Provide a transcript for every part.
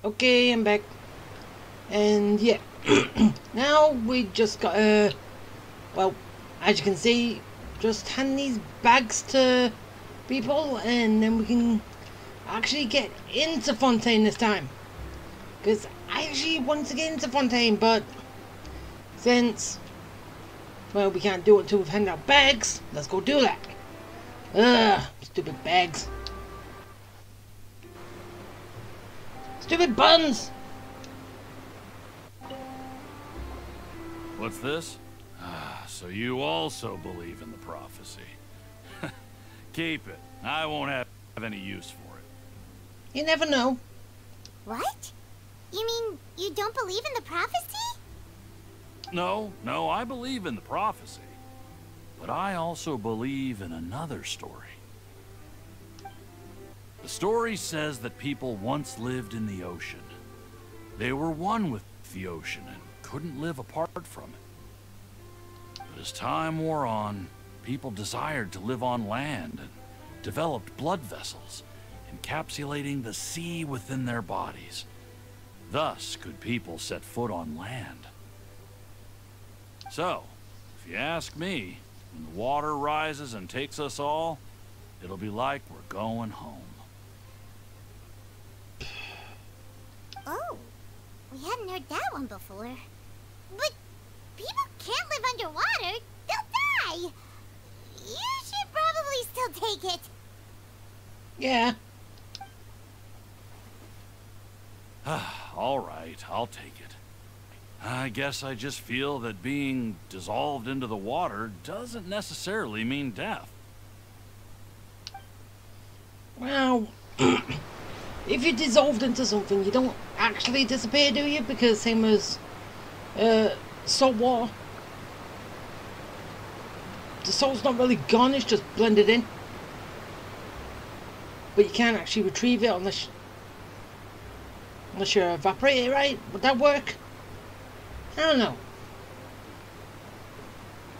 Okay, I'm back. And yeah, now we just got well, as you can see, just hand these bags to people and then we can actually get into Fontaine this time. Because I actually want to get into Fontaine, but since, well, we can't do it until we've handed out bags, let's go do that. Ugh, stupid bags. Stupid buns! What's this? Ah, so you also believe in the prophecy. Keep it. I won't have any use for it. You never know. What? You mean you don't believe in the prophecy? No, I believe in the prophecy. But I also believe in another story. The story says that people once lived in the ocean. They were one with the ocean and couldn't live apart from it. But as time wore on, people desired to live on land and developed blood vessels, encapsulating the sea within their bodies. Thus could people set foot on land. So, if you ask me, when the water rises and takes us all, it'll be like we're going home. Oh, we hadn't heard that one before. But people can't live underwater. They'll die. You should probably still take it. Yeah. All right, I'll take it. I guess I just feel that being dissolved into the water doesn't necessarily mean death. Well, if you're dissolved into something, you don't actually disappear, do you? Because same as salt water. The salt's not really gone, it's just blended in. But you can't actually retrieve it unless you evaporate it, right? Would that work? I don't know.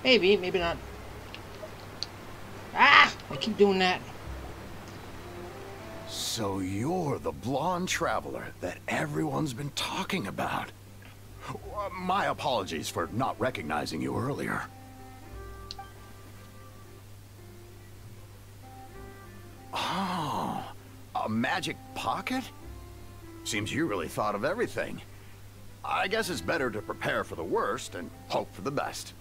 Maybe, maybe not. Ah! I keep doing that. So you're the blonde traveler that everyone's been talking about. My apologies for not recognizing you earlier. Oh, a magic pocket? Seems you really thought of everything. I guess it's better to prepare for the worst and hope for the best.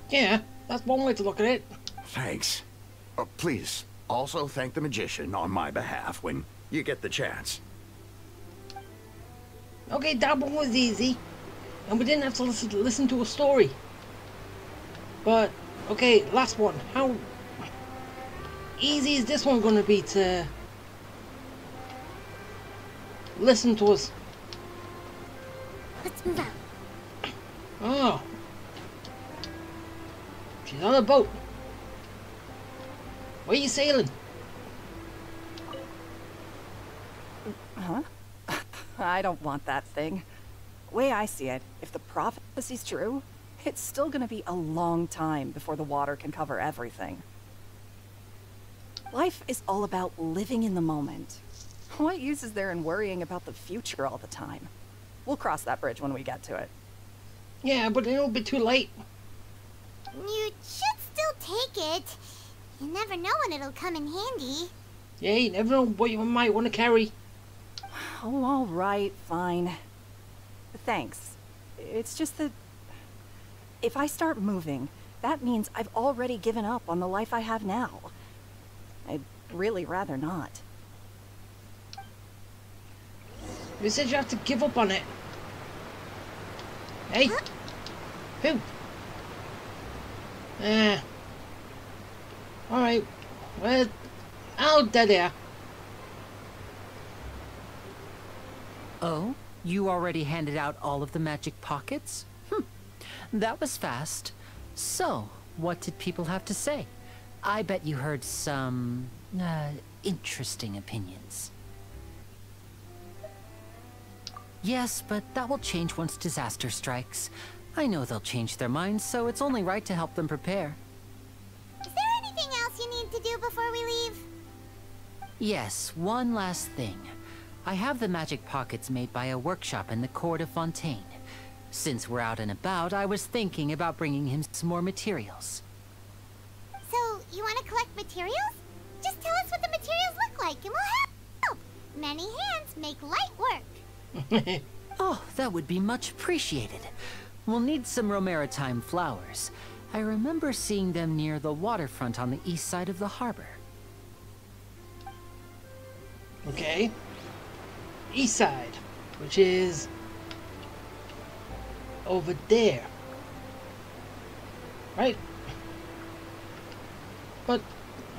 Yeah, that's one way to look at it. Thanks. Please, also thank the magician on my behalf when you get the chance. Okay, that one was easy. And we didn't have to listen to a story. But, okay, last one. How easy is this one going to be to listen to us? Let's move out. Oh. She's on a boat. Where are you sailing? Huh? I don't want that thing. Way I see it, if the prophecy's true, it's still gonna be a long time before the water can cover everything. Life is all about living in the moment. What use is there in worrying about the future all the time? We'll cross that bridge when we get to it. Yeah, but it'll be too late. You should still take it. You never know when it'll come in handy. Yeah, you never know what you might want to carry. Oh, all right, fine. Thanks. It's just that if I start moving, that means I've already given up on the life I have now. I'd really rather not. You said you have to give up on it. Hey? Huh? Who? Alright. Well, oh, there they are. Oh? You already handed out all of the magic pockets? That was fast. So, what did people have to say? I bet you heard some, interesting opinions. Yes, but that will change once disaster strikes. I know they'll change their minds, so it's only right to help them prepare. Is there anything else you need to do before we leave? Yes, one last thing. I have the magic pockets made by a workshop in the court of Fontaine. Since we're out and about, I was thinking about bringing him some more materials. So, you want to collect materials? Just tell us what the materials look like and we'll help. Many hands make light work. Oh, that would be much appreciated. We'll need some Romaritime flowers. I remember seeing them near the waterfront on the east side of the harbor. Okay. East side, which is over there. Right? But,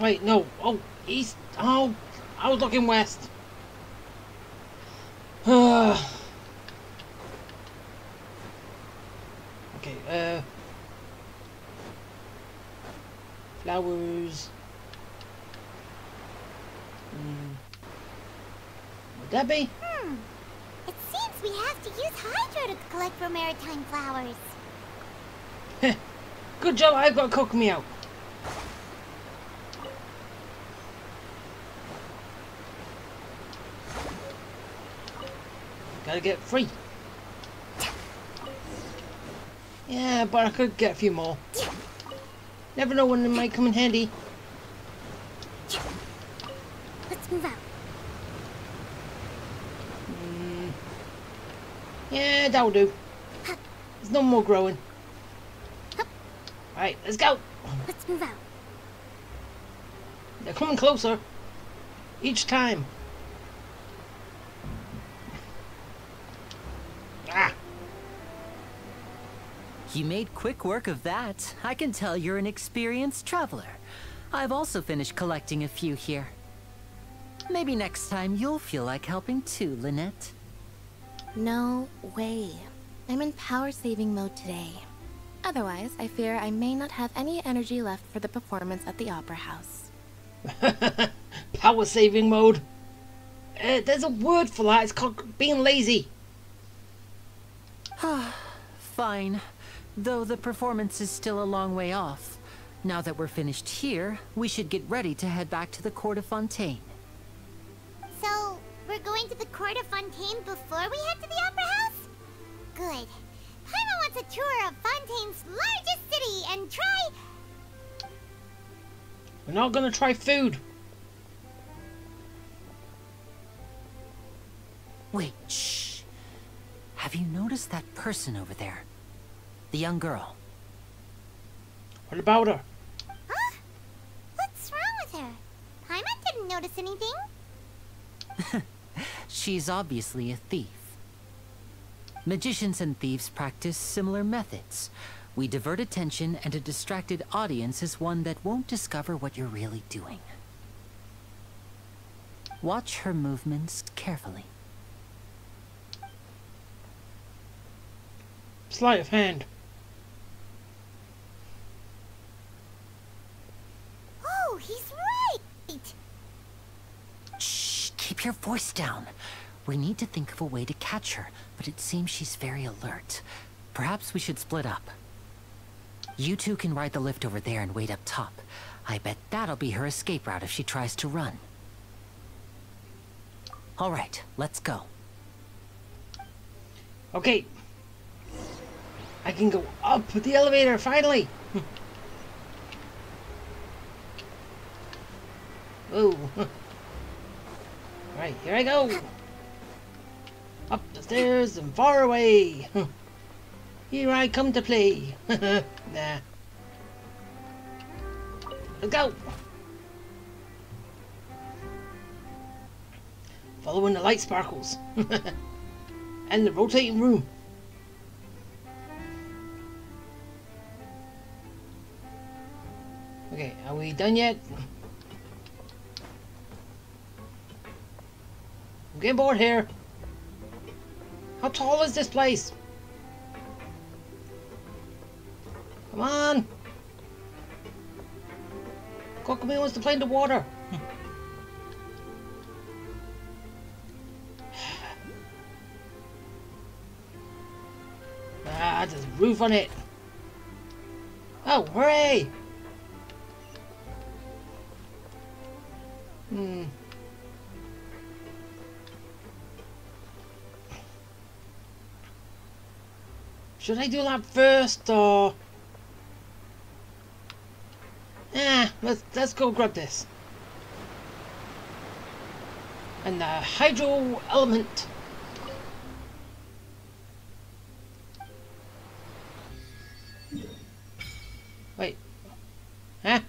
wait, no. Oh, east. Oh, I was looking west. Okay, flowers. Would that be? It seems we have to use Hydro to collect Romaritime flowers. Good job, I've got Cook Me Out. Gotta get free. Yeah, but I could get a few more. Never know when they might come in handy. Let's move out. Yeah, that'll do. There's no more growing. Alright, let's go. Let's move out. They're coming closer. Each time. Ah! You made quick work of that. I can tell you're an experienced traveler. I've also finished collecting a few here. Maybe next time you'll feel like helping too, Lynette. No way. I'm in power-saving mode today. Otherwise, I fear I may not have any energy left for the performance at the Opera House. Power saving mode. There's a word for that. It's called being lazy. Fine. Though the performance is still a long way off. Now that we're finished here, we should get ready to head back to the Court of Fontaine. So, we're going to the Court of Fontaine before we head to the Opera House? Good. Paimon wants a tour of Fontaine's largest city and try... We're not gonna try food. Wait, shh. Have you noticed that person over there? The young girl. What about her? Huh? What's wrong with her? Paimon didn't notice anything. She's obviously a thief. Magicians and thieves practice similar methods. We divert attention, and a distracted audience is one that won't discover what you're really doing. Watch her movements carefully. Sleight of hand. Oh, he's right! Shh, keep your voice down. We need to think of a way to catch her, but it seems she's very alert. Perhaps we should split up. You two can ride the lift over there and wait up top. I bet that'll be her escape route if she tries to run. All right, let's go. Okay. I can go up with the elevator, finally! Ooh. Alright, here I go! Up the stairs and far away! Here I come to play! Nah. Let's go! Following the light sparkles. And the rotating room. Okay, are we done yet? I'm getting bored here. How tall is this place? Come on! Kokomi wants to play in the water. Ah, there's a roof on it. Oh, hooray! Should I do that first, or... let's go grab this. And the hydro element. Wait. Huh?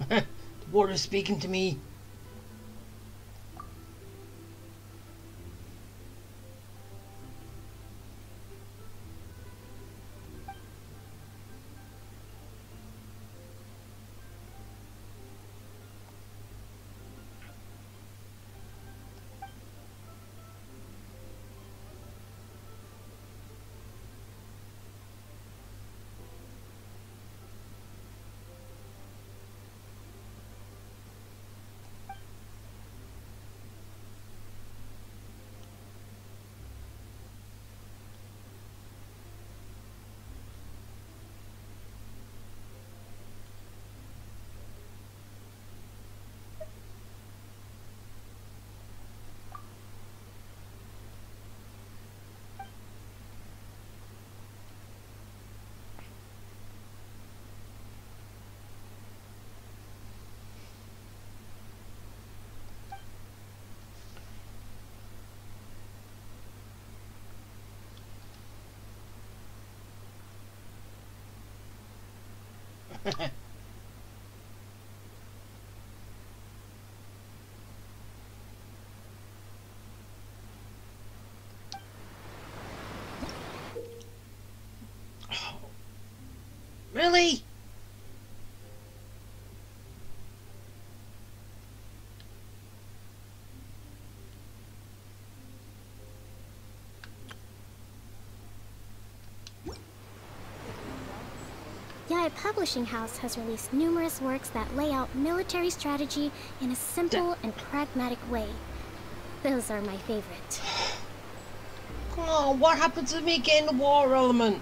The water's speaking to me. Really? Yaya Publishing House has released numerous works that lay out military strategy in a simple and pragmatic way. Those are my favorite. Come on, what happened to me getting the water element?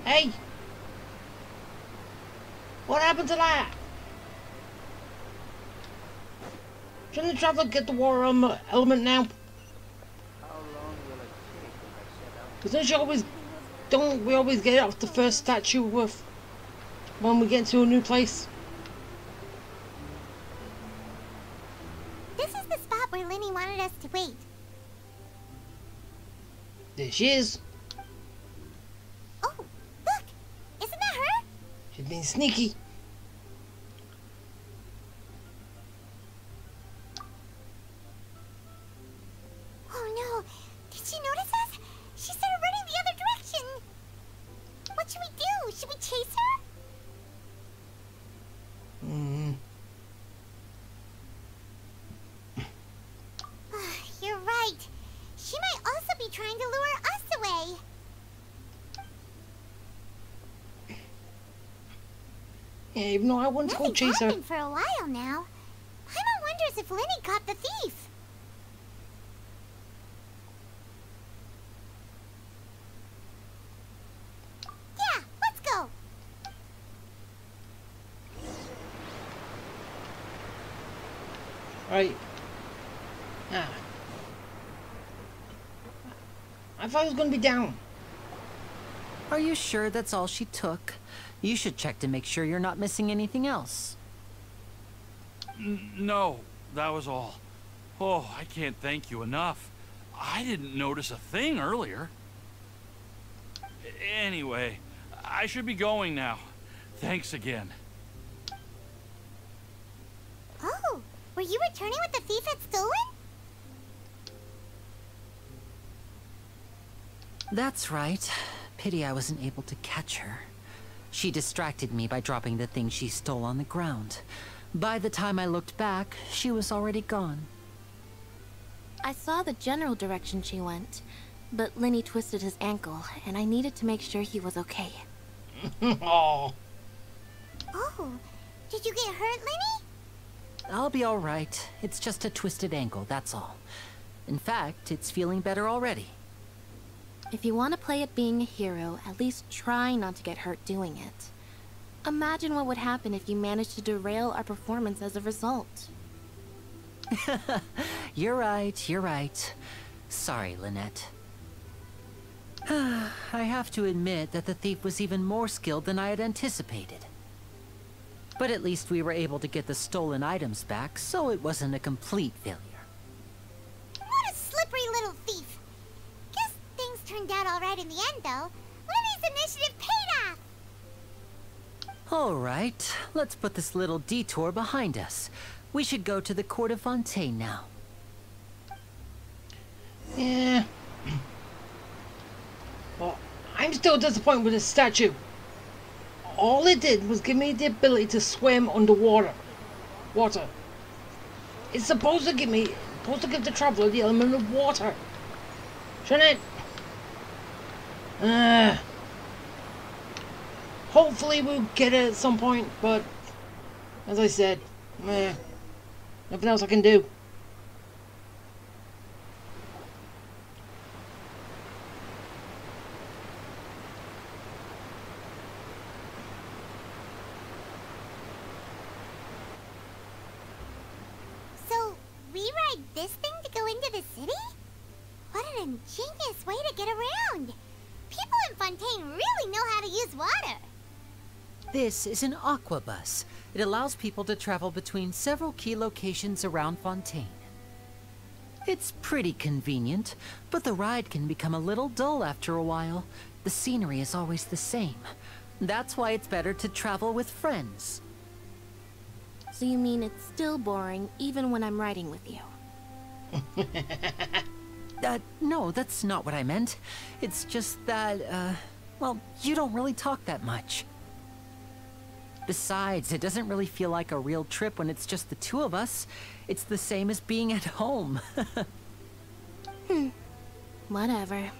Hey! What happened to that? Shouldn't the traveler get the water element now? Because don't we always get it off the first statue when we get to a new place? This is the spot where Linny wanted us to wait. There she is. Oh, look! Isn't that her? She's being sneaky. Oh no! Did she notice us? She started running the other direction! What should we do? Should we chase her? You're right. She might also be trying to lure us away. Yeah, even though I want to go chase her. Nothing's happened for a while now. Paimon wonders if Linny caught the thief. Yeah, let's go. Right. I thought it was going to be down. Are you sure that's all she took? You should check to make sure you're not missing anything else. No, that was all. Oh, I can't thank you enough. I didn't notice a thing earlier. Anyway, I should be going now. Thanks again. Oh, were you returning what the thief had stolen? That's right. Pity I wasn't able to catch her. She distracted me by dropping the thing she stole on the ground. By the time I looked back, she was already gone. I saw the general direction she went, but Lenny twisted his ankle, and I needed to make sure he was okay. Oh. Oh, did you get hurt, Lenny? I'll be all right. It's just a twisted ankle, that's all. In fact, it's feeling better already. If you want to play at being a hero, at least try not to get hurt doing it. Imagine what would happen if you managed to derail our performance as a result. You're right, you're right. Sorry, Lynette. I have to admit that the thief was even more skilled than I had anticipated. But at least we were able to get the stolen items back, so it wasn't a complete failure. What a slippery little thief. Guess things turned out all right in the end, though. Lenny's initiative paid off. All right, let's put this little detour behind us. We should go to the Court of Fontaine now. Yeah. Well, I'm still disappointed with this statue. All it did was give me the ability to swim underwater. Water. It's supposed to give the traveler the element of water. Shouldn't it? Hopefully we'll get it at some point, but as I said, nothing else I can do. So, we ride this thing to go into the city? What an ingenious way to get around. People in Fontaine really know how to use water. This is an aquabus. It allows people to travel between several key locations around Fontaine. It's pretty convenient, but the ride can become a little dull after a while. The scenery is always the same. That's why it's better to travel with friends. So you mean it's still boring even when I'm riding with you? No, that's not what I meant. It's just that, well, you don't really talk that much. Besides, it doesn't really feel like a real trip when it's just the two of us. It's the same as being at home. Whatever.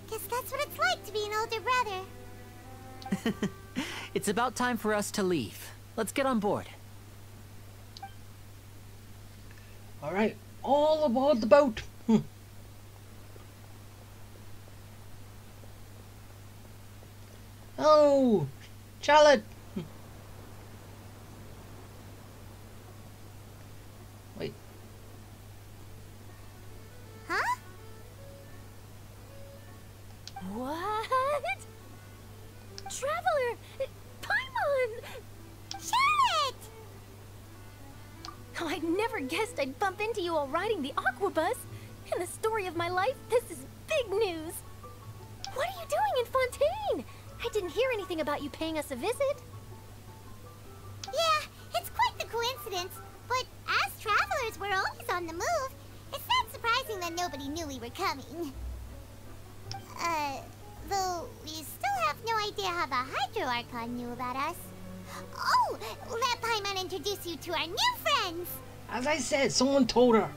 Guess that's what it's like to be an older brother. It's about time for us to leave. Let's get on board. Alright, all aboard the boat. Oh, Charlotte. Wait. Huh? What? Traveler! Paimon! Charlotte! Oh, I never guessed I'd bump into you while riding the aquabus. In the story of my life, this is big news. What are you doing in Fontaine? I didn't hear anything about you paying us a visit. Yeah, it's quite the coincidence. But as travelers, we're always on the move. It's not surprising that nobody knew we were coming. Though we still have no idea how the Hydro Archon knew about us. Oh, let Paimon introduce you to our new friends. As I said, someone told her.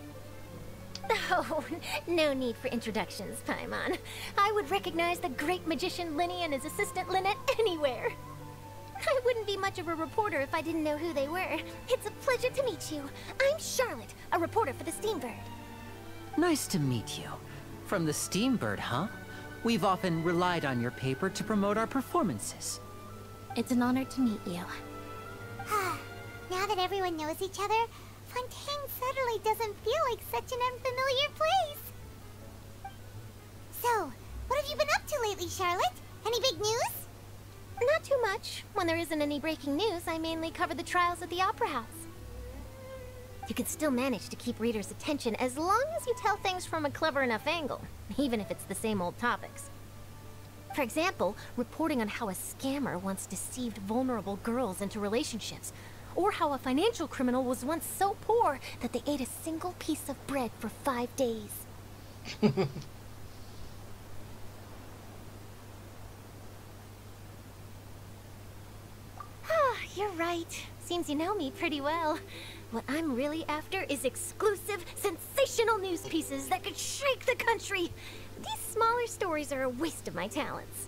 Oh, no need for introductions, Paimon. I would recognize the great magician Lenny and his assistant Lynette anywhere. I wouldn't be much of a reporter if I didn't know who they were. It's a pleasure to meet you. I'm Charlotte, a reporter for the Steambird. Nice to meet you. From the Steambird, huh? We've often relied on your paper to promote our performances. It's an honor to meet you. Now that everyone knows each other, Fontaine suddenly doesn't feel like such an unfamiliar place. So, what have you been up to lately, Charlotte? Any big news? Not too much. When there isn't any breaking news, I mainly cover the trials at the Opera House. You can still manage to keep readers' attention as long as you tell things from a clever enough angle, even if it's the same old topics. For example, reporting on how a scammer once deceived vulnerable girls into relationships, or how a financial criminal was once so poor that they ate a single piece of bread for 5 days. you're right. Seems you know me pretty well. What I'm really after is exclusive, sensational news pieces that could shake the country. These smaller stories are a waste of my talents.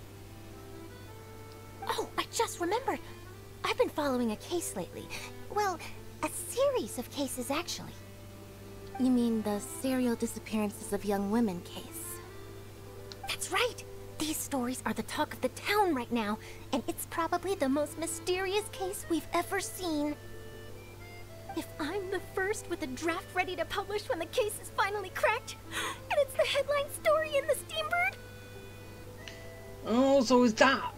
Oh, I just remembered. I've been following a case lately. Well, a series of cases, actually. You mean the serial disappearances of young women case? That's right! These stories are the talk of the town right now, and it's probably the most mysterious case we've ever seen. If I'm the first with a draft ready to publish when the case is finally cracked, and it's the headline story in the Steambird... Oh, so is that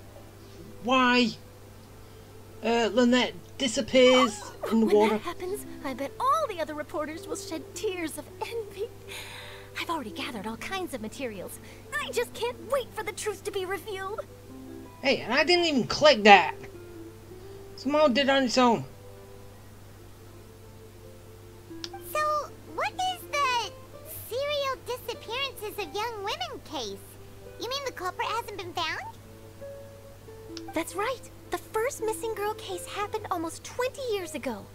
why Lynette disappears in the when water? that happens, I bet all the other reporters will shed tears of envy. I've already gathered all kinds of materials. I just can't wait for the truth to be revealed. Hey, and I didn't even click that. Somehow did it on its own. So, what is the serial disappearances of young women case? You mean the culprit hasn't been found? That's right. The first missing girl case happened almost 20 years ago.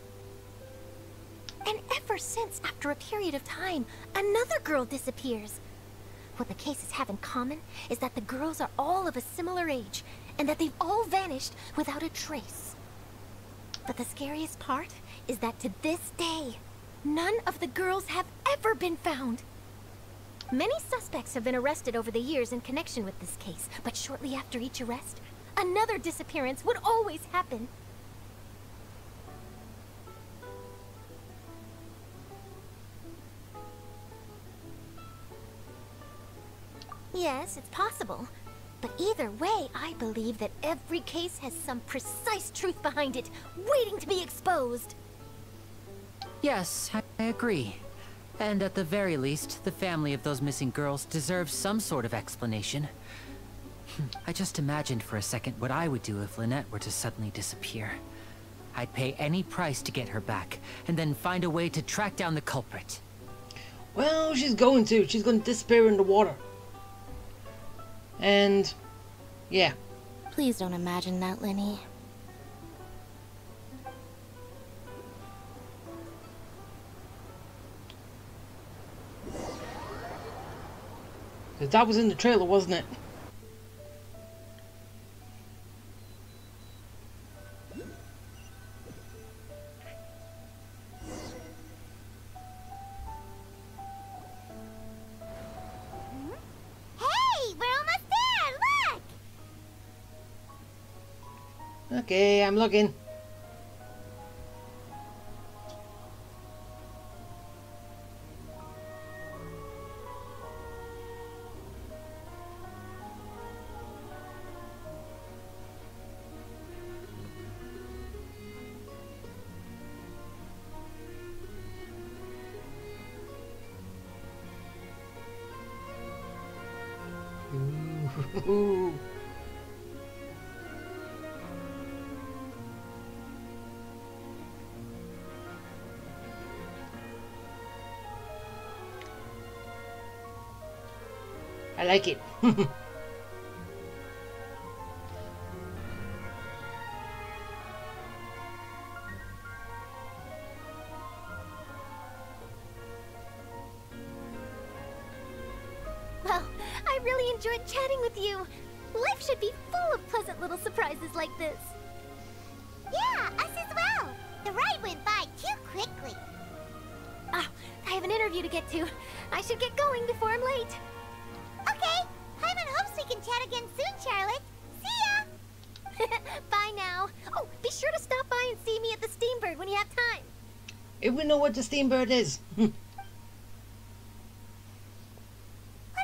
And ever since, after a period of time, another girl disappears. What the cases have in common is that the girls are all of a similar age, and that they've all vanished without a trace. But the scariest part is that to this day, none of the girls have ever been found. Many suspects have been arrested over the years in connection with this case, but shortly after each arrest, another disappearance would always happen. Yes, it's possible. But either way, I believe that every case has some precise truth behind it, waiting to be exposed. Yes, I agree. And at the very least, the family of those missing girls deserves some sort of explanation. I just imagined for a second what I would do if Lynette were to suddenly disappear. I'd pay any price to get her back, and then find a way to track down the culprit. Well, she's going to. She's going to disappear in the water. And, yeah. Please don't imagine that, Lenny. Because that was in the trailer, wasn't it? Hey, we're almost there, look! Okay, I'm looking. Ooh. I like it. Well, I really enjoyed chatting with you. Life should be full of pleasant little surprises like this. Yeah, us as well. The ride went by too quickly. Ah, I have an interview to get to. I should get going before I'm late. Okay, Hyman hopes we can chat again soon, Charlotte. See ya! Bye now. Oh, be sure to stop by and see me at the Steambird when you have time. If we know what the Steambird is. What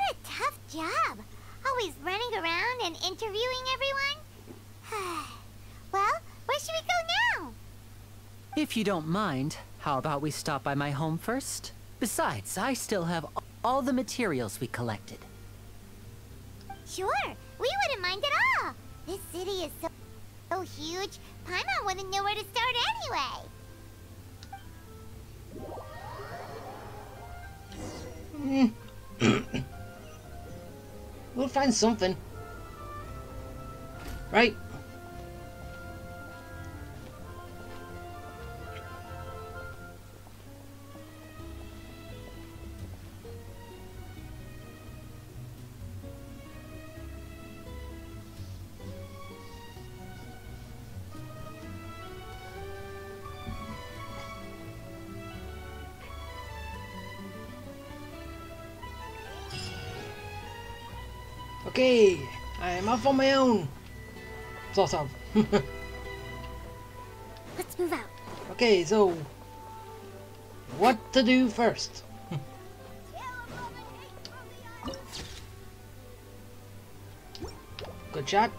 a tough job. Always running around and interviewing everyone. Well, where should we go now? If you don't mind, how about we stop by my home first? Besides, I still have all the materials we collected. Sure, we wouldn't mind at all. This city is so huge, Paimon wouldn't know where to start anyway. We'll find something. Right? Okay, I am off on my own. Sort of. Let's move out. Okay, so what to do first? Good shot.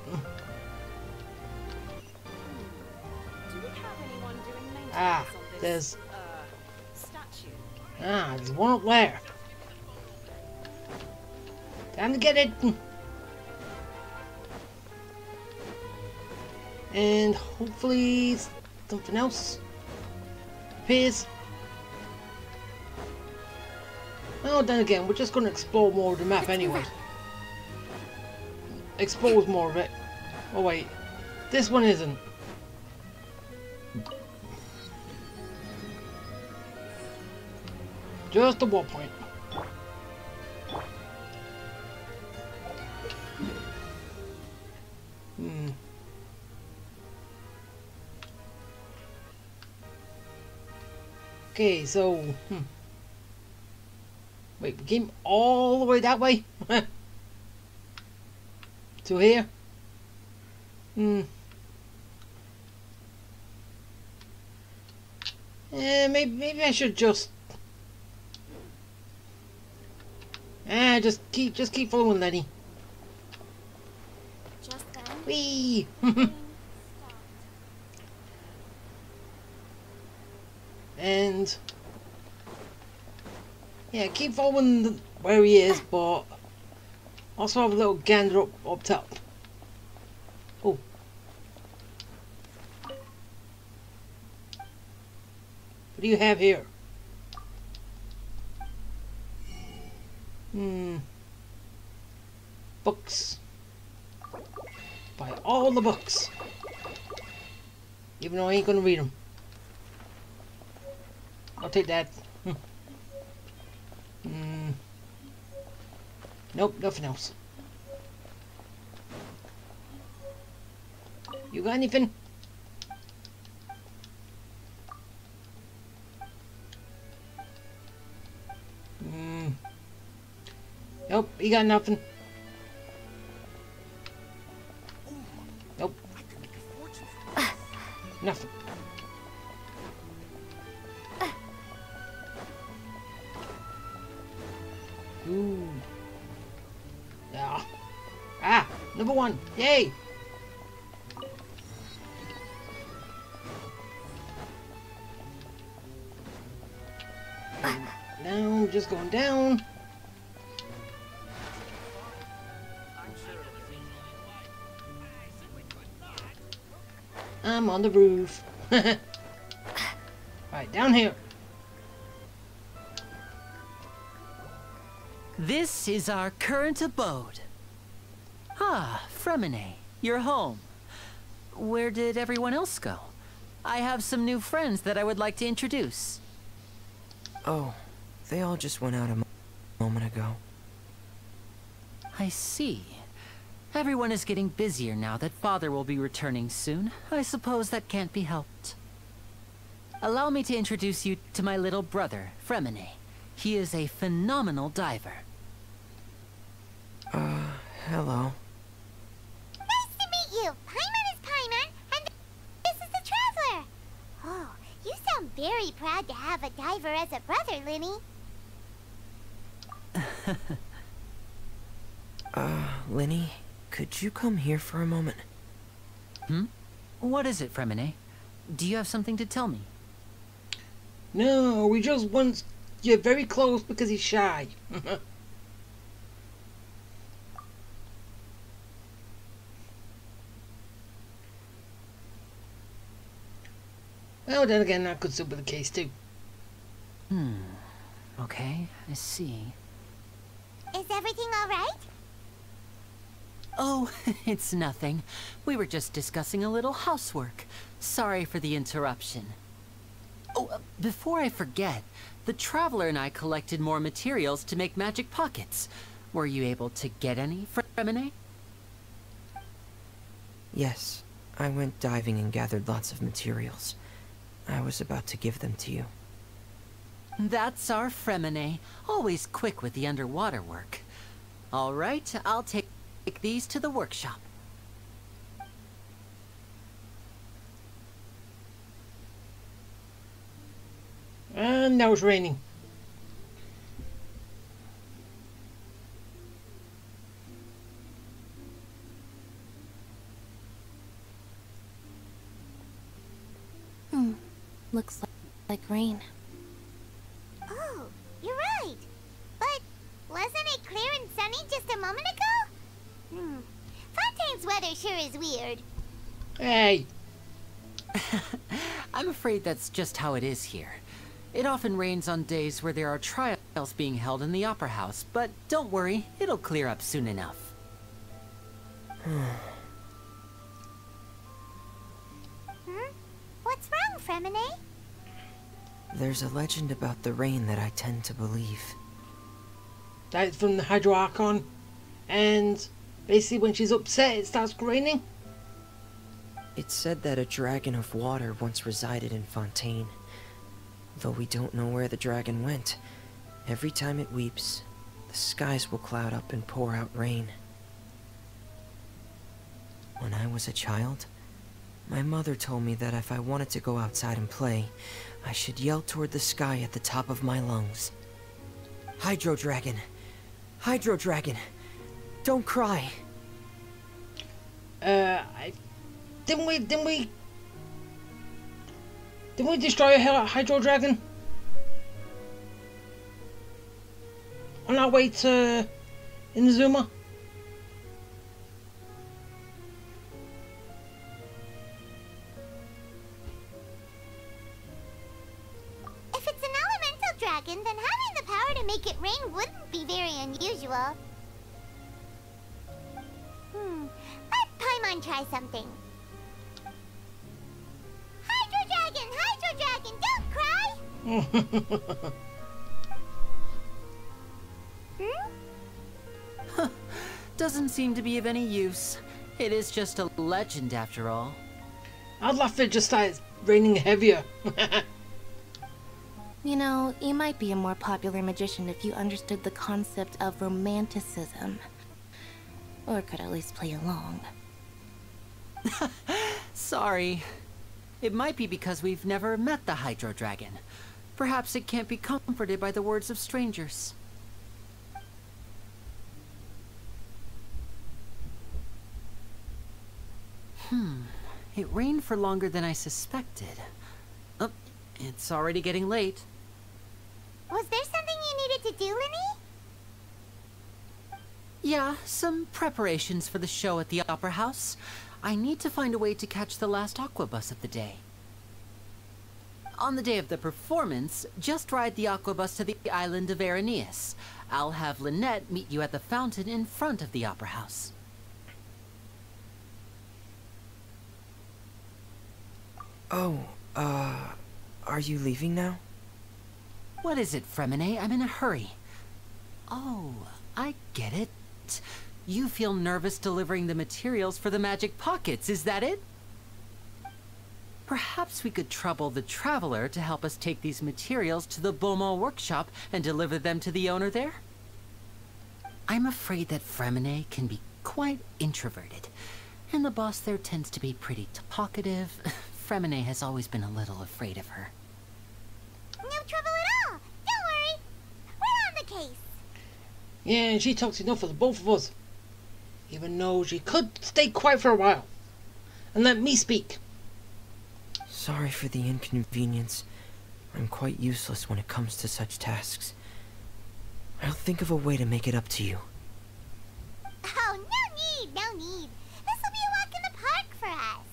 Ah, there's there's one up there. Time to get it. And hopefully something else appears. Oh, then again, we're just going to explore more of the map anyway. Expose more of it. Oh wait, this one isn't. Just a waypoint. Okay, so wait, we came all the way that way to here. Maybe I should just just keep following Lenny. Just then, Whee! And yeah, keep following where he is, but also have a little gander up top. Oh. What do you have here? Books. Buy all the books. Even though I ain't gonna read them. I'll take that. Nope, nothing else. You got anything? Nope, he got nothing. Nope. Nothing. Ooh. Yeah. Ah, number one. Yay. Now just going down. I'm on the roof. Right, down here. This is our current abode. Ah, Fremine, you're home. Where did everyone else go? I have some new friends that I would like to introduce. Oh, they all just went out a moment ago. I see. Everyone is getting busier now that Father will be returning soon. I suppose that can't be helped. Allow me to introduce you to my little brother, Fremine. He is a phenomenal diver. Hello. Nice to meet you. Paimon is Paimon, and this is the Traveler. Oh, you sound very proud to have a diver as a brother, Linny. Linny, could you come here for a moment? What is it, Fremine? Do you have something to tell me? No, we just want you very close because he's shy. Well, then again, that could still be the case too. Okay, I see. Is everything all right? Oh, it's nothing. We were just discussing a little housework. Sorry for the interruption. Oh, before I forget, the Traveler and I collected more materials to make magic pockets. Were you able to get any, Fremine? Yes, I went diving and gathered lots of materials. I was about to give them to you. That's our Fremine, always quick with the underwater work. All right, I'll take these to the workshop. And now it's raining. Looks like rain. Oh, you're right. But wasn't it clear and sunny just a moment ago? Fontaine's weather sure is weird. Hey! I'm afraid that's just how it is here. It often rains on days where there are trials being held in the Opera House, but don't worry, it'll clear up soon enough. What's wrong, Fremine? There's a legend about the rain that I tend to believe. That's from the Hydro Archon. And basically when she's upset it starts raining. It's said that a dragon of water once resided in Fontaine. Though we don't know where the dragon went, every time it weeps, the skies will cloud up and pour out rain. When I was a child, my mother told me that if I wanted to go outside and play, I should yell toward the sky at the top of my lungs. Hydro Dragon! Hydro Dragon! Don't cry! Didn't we destroy a Hydro Dragon? On our way to Inazuma? If it's an elemental dragon, then having the power to make it rain wouldn't be very unusual. Let Paimon try something. Hydro Dragon, don't cry! Doesn't seem to be of any use. It is just a legend after all. I'd laugh if it just started raining heavier. You know, you might be a more popular magician if you understood the concept of romanticism. Or could at least play along. Sorry. It might be because we've never met the Hydro Dragon. Perhaps it can't be comforted by the words of strangers. It rained for longer than I suspected. Oh, it's already getting late. Was there something you needed to do, Linny? Yeah, some preparations for the show at the Opera House. I need to find a way to catch the last aqua bus of the day. On the day of the performance, just ride the aqua bus to the island of Araneus. I'll have Lynette meet you at the fountain in front of the Opera House. Oh, are you leaving now? What is it, Fremine? I'm in a hurry. Oh, I get it. You feel nervous delivering the materials for the magic pockets, is that it? Perhaps we could trouble the Traveler to help us take these materials to the Beaumont workshop and deliver them to the owner there? I'm afraid that Fremine can be quite introverted, and the boss there tends to be pretty talkative. Fremine has always been a little afraid of her. No trouble at all. Don't worry. We're on the case. Yeah, and she talks enough for the both of us. Even though she could stay quiet for a while. And let me speak. Sorry for the inconvenience. I'm quite useless when it comes to such tasks. I'll think of a way to make it up to you. Oh, no need. This'll be a walk in the park for us.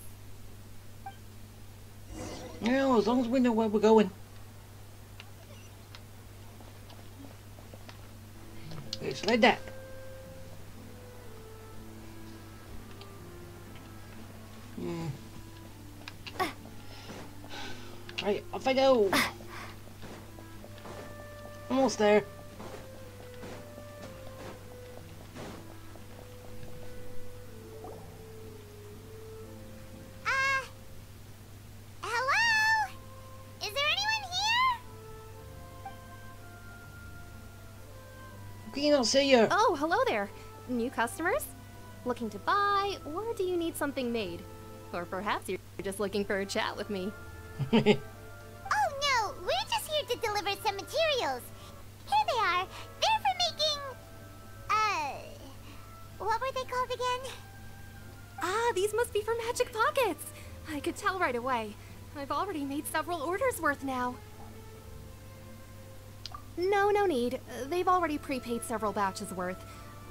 Yeah, as long as we know where we're going. It's like that. Right, off I go. Almost there. Hello? Is there anyone here? Can you not see you? Oh, hello there. New customers? Looking to buy, or do you need something made? Or perhaps you're just looking for a chat with me. Oh no, we're just here to deliver some materials. Here they are. They're for making... what were they called again? Ah, these must be for magic pockets. I could tell right away. I've already made several orders worth now. No need. They've already prepaid several batches worth.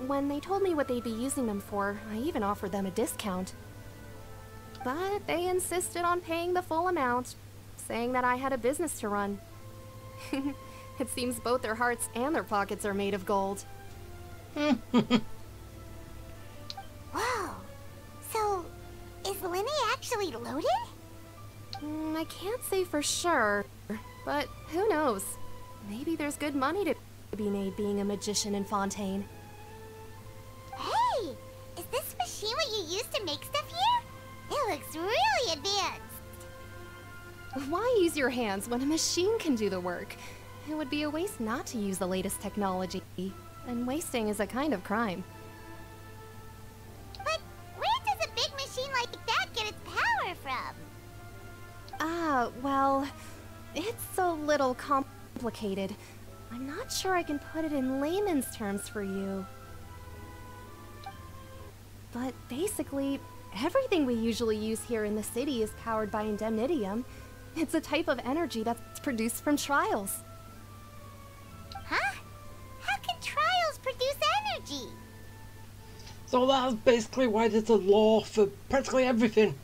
When they told me what they'd be using them for, I even offered them a discount. But they insisted on paying the full amount, saying that I had a business to run. It seems both their hearts and their pockets are made of gold. Whoa. So, is Linny actually loaded? I can't say for sure, but who knows? Maybe there's good money to be made being a magician in Fontaine. Hey! Is this machine what you use to make stuff here? It looks really advanced. Why use your hands when a machine can do the work? It would be a waste not to use the latest technology, and wasting is a kind of crime. But where does a big machine like that get its power from? Well, it's a little complicated. I'm not sure I can put it in layman's terms for you. But basically, everything we usually use here in the city is powered by indemnitium. It's a type of energy that's produced from trials. Huh? How can trials produce energy? So that's basically why there's a law for practically everything.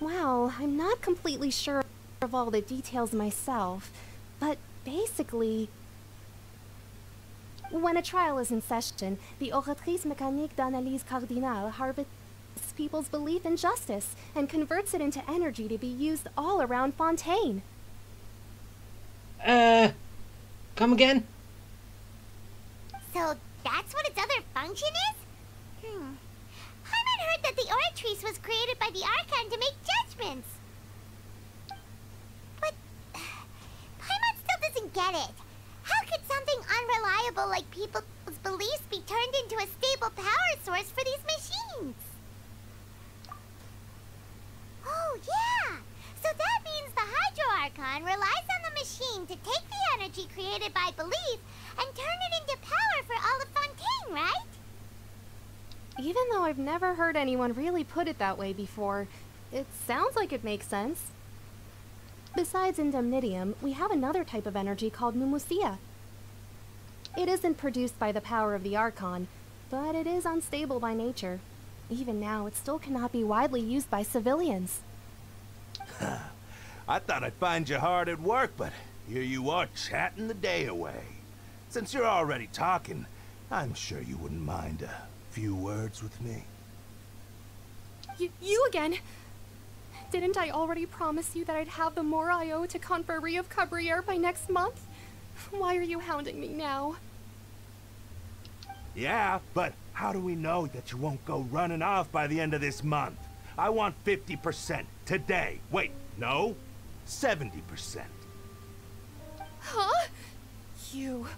Well, I'm not completely sure of all the details myself, but basically, when a trial is in session, the Oratrice Mécanique d'Analyse Cardinale harvests people's belief in justice and converts it into energy to be used all around Fontaine. Come again? So that's what its other function is? Paimon heard that the Oratrice was created by the Archon to make judgments. But Paimon still doesn't get it. How could something unreliable like people's beliefs be turned into a stable power source for these machines? Oh yeah! So that means the Hydro Archon relies on the machine to take the energy created by belief and turn it into power for all of Fontaine, right? Even though I've never heard anyone really put it that way before, it sounds like it makes sense. Besides indemnitium, we have another type of energy called pneumosia. It isn't produced by the power of the Archon, but it is unstable by nature. Even now, it still cannot be widely used by civilians. I thought I'd find you hard at work, but here you are chatting the day away. Since you're already talking, I'm sure you wouldn't mind a few words with me. You again? Didn't I already promise you that I'd have the more I owe to Confrérie of Cabriere by next month? Why are you hounding me now? Yeah, but how do we know that you won't go running off by the end of this month? I want 50% today. Wait, no, 70%. Huh? You...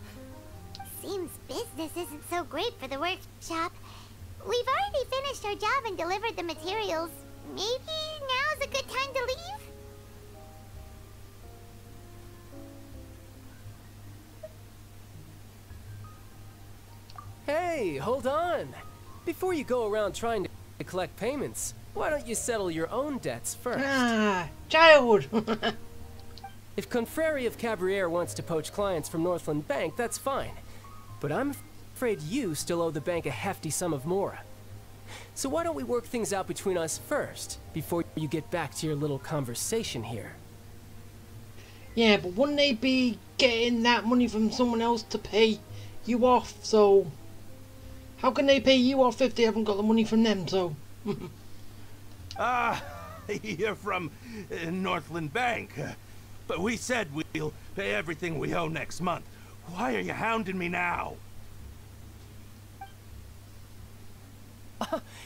Seems business isn't so great for the workshop. We've already finished our job and delivered the materials. Maybe now's a good time to leave? Hey, hold on! Before you go around trying to collect payments, why don't you settle your own debts first? Ah, child! If Confrérie of Cabriere wants to poach clients from Northland Bank, that's fine. But I'm afraid you still owe the bank a hefty sum of mora. So why don't we work things out between us first, before you get back to your little conversation here? Yeah, but wouldn't they be getting that money from someone else to pay you off, so... How can they pay you off if they haven't got the money from them, so... You're from Northland Bank. But we said we'll pay everything we owe next month. Why are you hounding me now?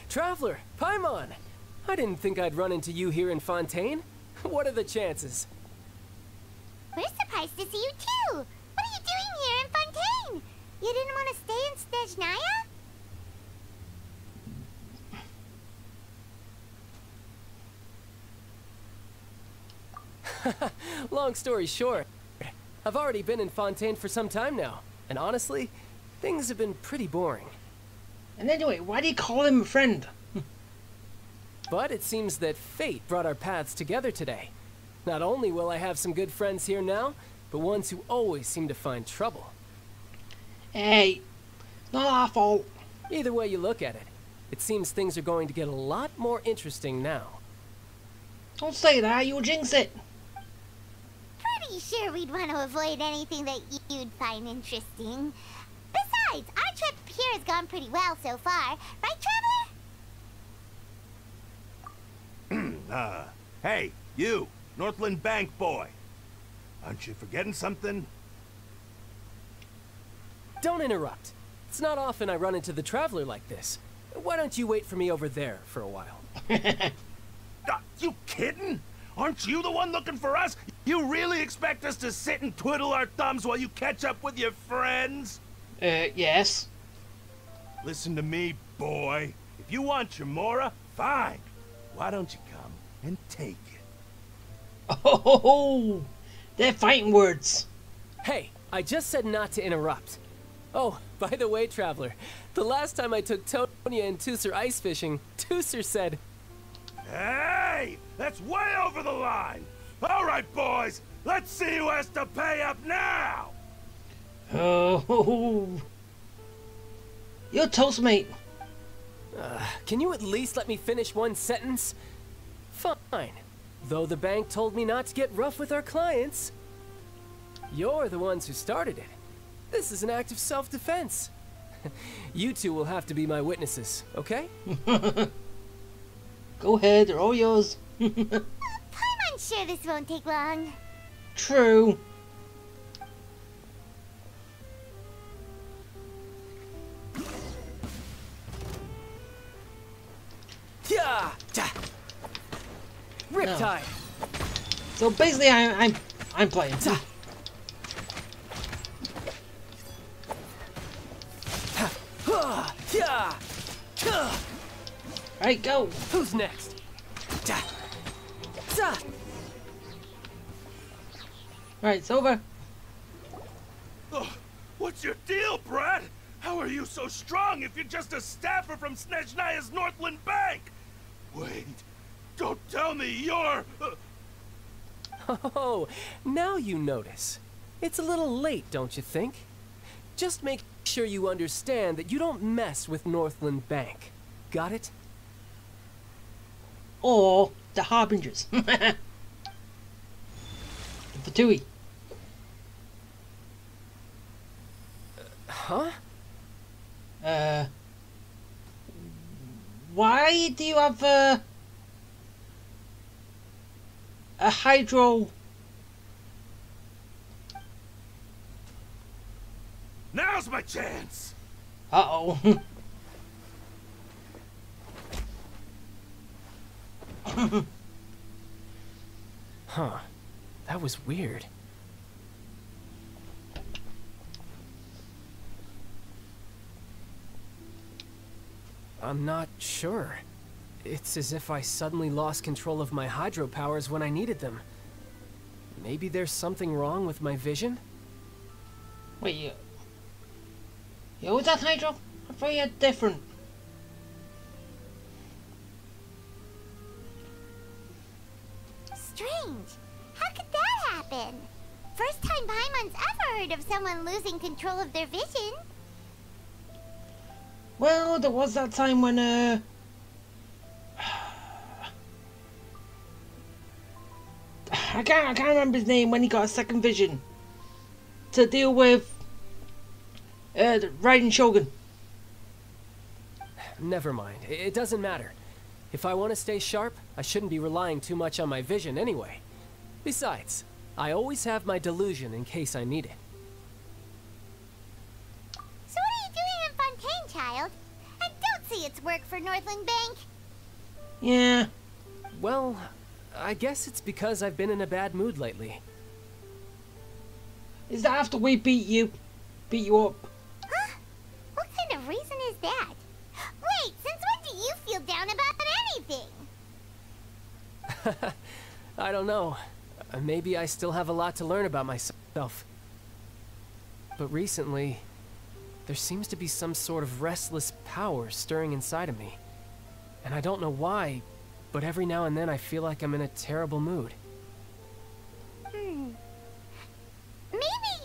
Traveler, Paimon! I didn't think I'd run into you here in Fontaine. What are the chances? We're surprised to see you too! What are you doing here in Fontaine? You didn't want to stay in Snezhnaya? Long story short, I've already been in Fontaine for some time now, and honestly, things have been pretty boring. And anyway, why do you call him a friend? But it seems that fate brought our paths together today. Not only will I have some good friends here now, but ones who always seem to find trouble. Hey, not our fault. Either way you look at it, it seems things are going to get a lot more interesting now. Don't say that, you'll jinx it. Pretty sure we'd want to avoid anything that you'd find interesting. Besides, our trip here has gone pretty well so far. Right, Trevor? Hey, you, Northland Bank boy. Aren't you forgetting something? Don't interrupt. It's not often I run into the Traveler like this. Why don't you wait for me over there for a while? You kidding? Aren't you the one looking for us? You really expect us to sit and twiddle our thumbs while you catch up with your friends? Yes. Listen to me, boy. If you want your Mora, fine. Why don't you come and take it? Oh, they're fighting words. Hey, I just said not to interrupt. Oh, by the way, Traveler, the last time I took Tonya and Tusser ice fishing, Tusser said... Hey! That's way over the line! All right, boys! Let's see who has to pay up now! Oh, you're toast, mate. Can you at least let me finish one sentence? Fine. Though the bank told me not to get rough with our clients. You're the ones who started it. This is an act of self-defense. You two will have to be my witnesses, okay? Go ahead, they're all yours. I'm sure this won't take long. True. Yeah. Riptide. So basically, I'm playing. Right, go. Who's next? Right, it's over. Oh, what's your deal, Brad? How are you so strong if you're just a staffer from Snezhnaya's Northland Bank? Wait, don't tell me you're... Oh, now you notice. It's a little late, don't you think? Just make sure you understand that you don't mess with Northland Bank. Got it? Or the Harbingers. The F2P. Huh? Why do you have a hydro? Now's my chance! Uh-oh. Huh. That was weird. I'm not sure. It's as if I suddenly lost control of my hydro powers when I needed them. Maybe there's something wrong with my vision? Wait, you always had hydro? I thought you had different. Strange. How could that happen? First time Paimon's ever heard of someone losing control of their vision. Well, there was that time when, I can't remember his name, when he got a second vision to deal with the Raiden Shogun. Never mind. It doesn't matter. If I want to stay sharp, I shouldn't be relying too much on my vision anyway. Besides, I always have my delusion in case I need it. So what are you doing in Fontaine, child? I don't see its work for Northland Bank. Yeah. Well, I guess it's because I've been in a bad mood lately. Is that after we beat you up? Huh? What kind of reason is that? Wait, since when do you feel down about anything? I don't know. maybe I still have a lot to learn about myself. But recently, there seems to be some sort of restless power stirring inside of me. And I don't know why, but every now and then I feel like I'm in a terrible mood. Maybe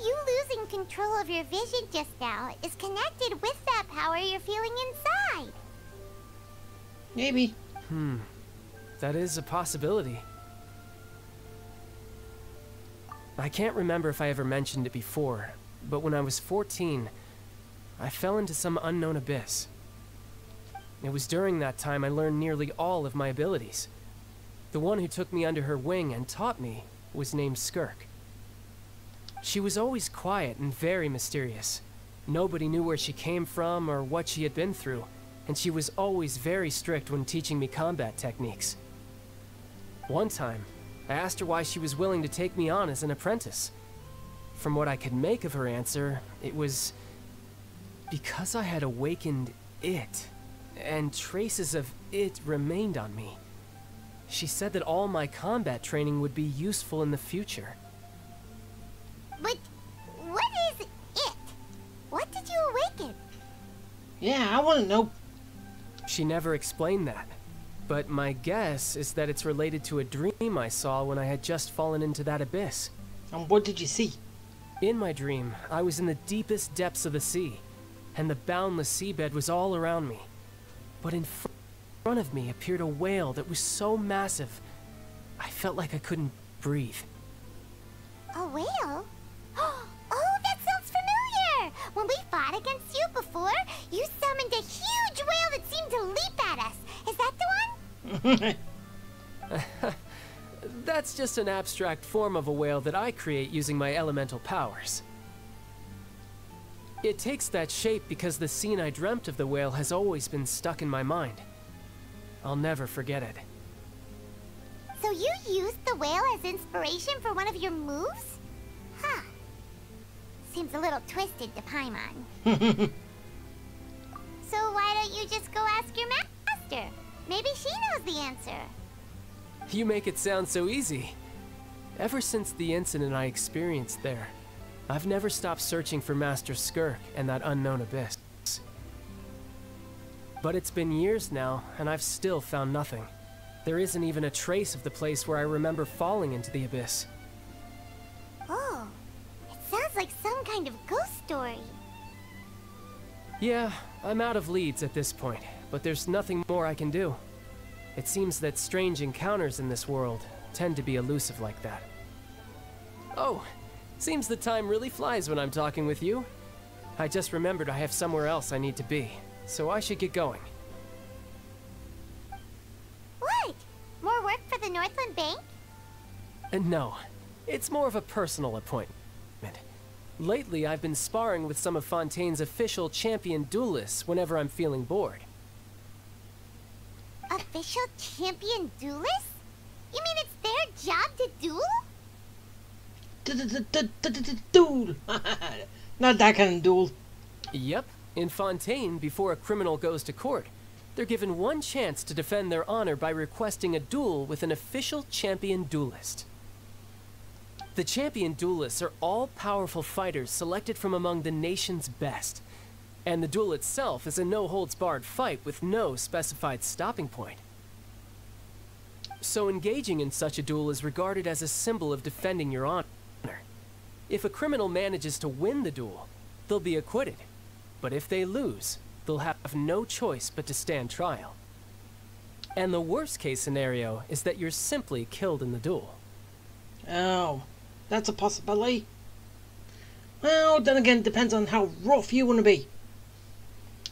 you losing control of your vision just now is connected with that power you're feeling inside. Maybe. That is a possibility. I can't remember if I ever mentioned it before, but when I was 14, I fell into some unknown abyss. It was during that time I learned nearly all of my abilities. The one who took me under her wing and taught me was named Skirk. She was always quiet and very mysterious. Nobody knew where she came from or what she had been through, and she was always very strict when teaching me combat techniques. One time, I asked her why she was willing to take me on as an apprentice. From what I could make of her answer, it was because I had awakened it, and traces of it remained on me. She said that all my combat training would be useful in the future. But what is it? What did you awaken? Yeah, I want to know. She never explained that, but my guess is that it's related to a dream I saw when I had just fallen into that abyss. And what did you see? In my dream, I was in the deepest depths of the sea, and the boundless seabed was all around me. But in front of me appeared a whale that was so massive, I felt like I couldn't breathe. A whale? Oh, that sounds familiar! When we fought against you before, you summoned a huge whale that seemed to leap at us. Is that the one? That's just an abstract form of a whale that I create using my elemental powers. It takes that shape because the scene I dreamt of the whale has always been stuck in my mind. I'll never forget it. So you used the whale as inspiration for one of your moves? Huh. Seems a little twisted to Paimon. So why don't you just go ask your master? Maybe she knows the answer. You make it sound so easy. Ever since the incident I experienced there, I've never stopped searching for Master Skirk and that unknown abyss. But it's been years now, and I've still found nothing. There isn't even a trace of the place where I remember falling into the abyss. Oh, it sounds like some kind of ghost story. Yeah, I'm out of leads at this point, but there's nothing more I can do. It seems that strange encounters in this world tend to be elusive like that. Oh, seems the time really flies when I'm talking with you. I just remembered I have somewhere else I need to be, so I should get going. What? More work for the Northland Bank? No, it's more of a personal appointment. Lately, I've been sparring with some of Fontaine's official champion duelists whenever I'm feeling bored. Official champion duelists? You mean it's their job to duel? Duel. Not that kind of duel. Yep. In Fontaine, before a criminal goes to court, they're given one chance to defend their honor by requesting a duel with an official champion duelist. The champion duelists are all-powerful fighters selected from among the nation's best, and the duel itself is a no-holds-barred fight with no specified stopping point. So engaging in such a duel is regarded as a symbol of defending your honor. If a criminal manages to win the duel, they'll be acquitted. But if they lose, they'll have no choice but to stand trial. And the worst case scenario is that you're simply killed in the duel. Oh, that's a possibility. Well, then again, it depends on how rough you want to be.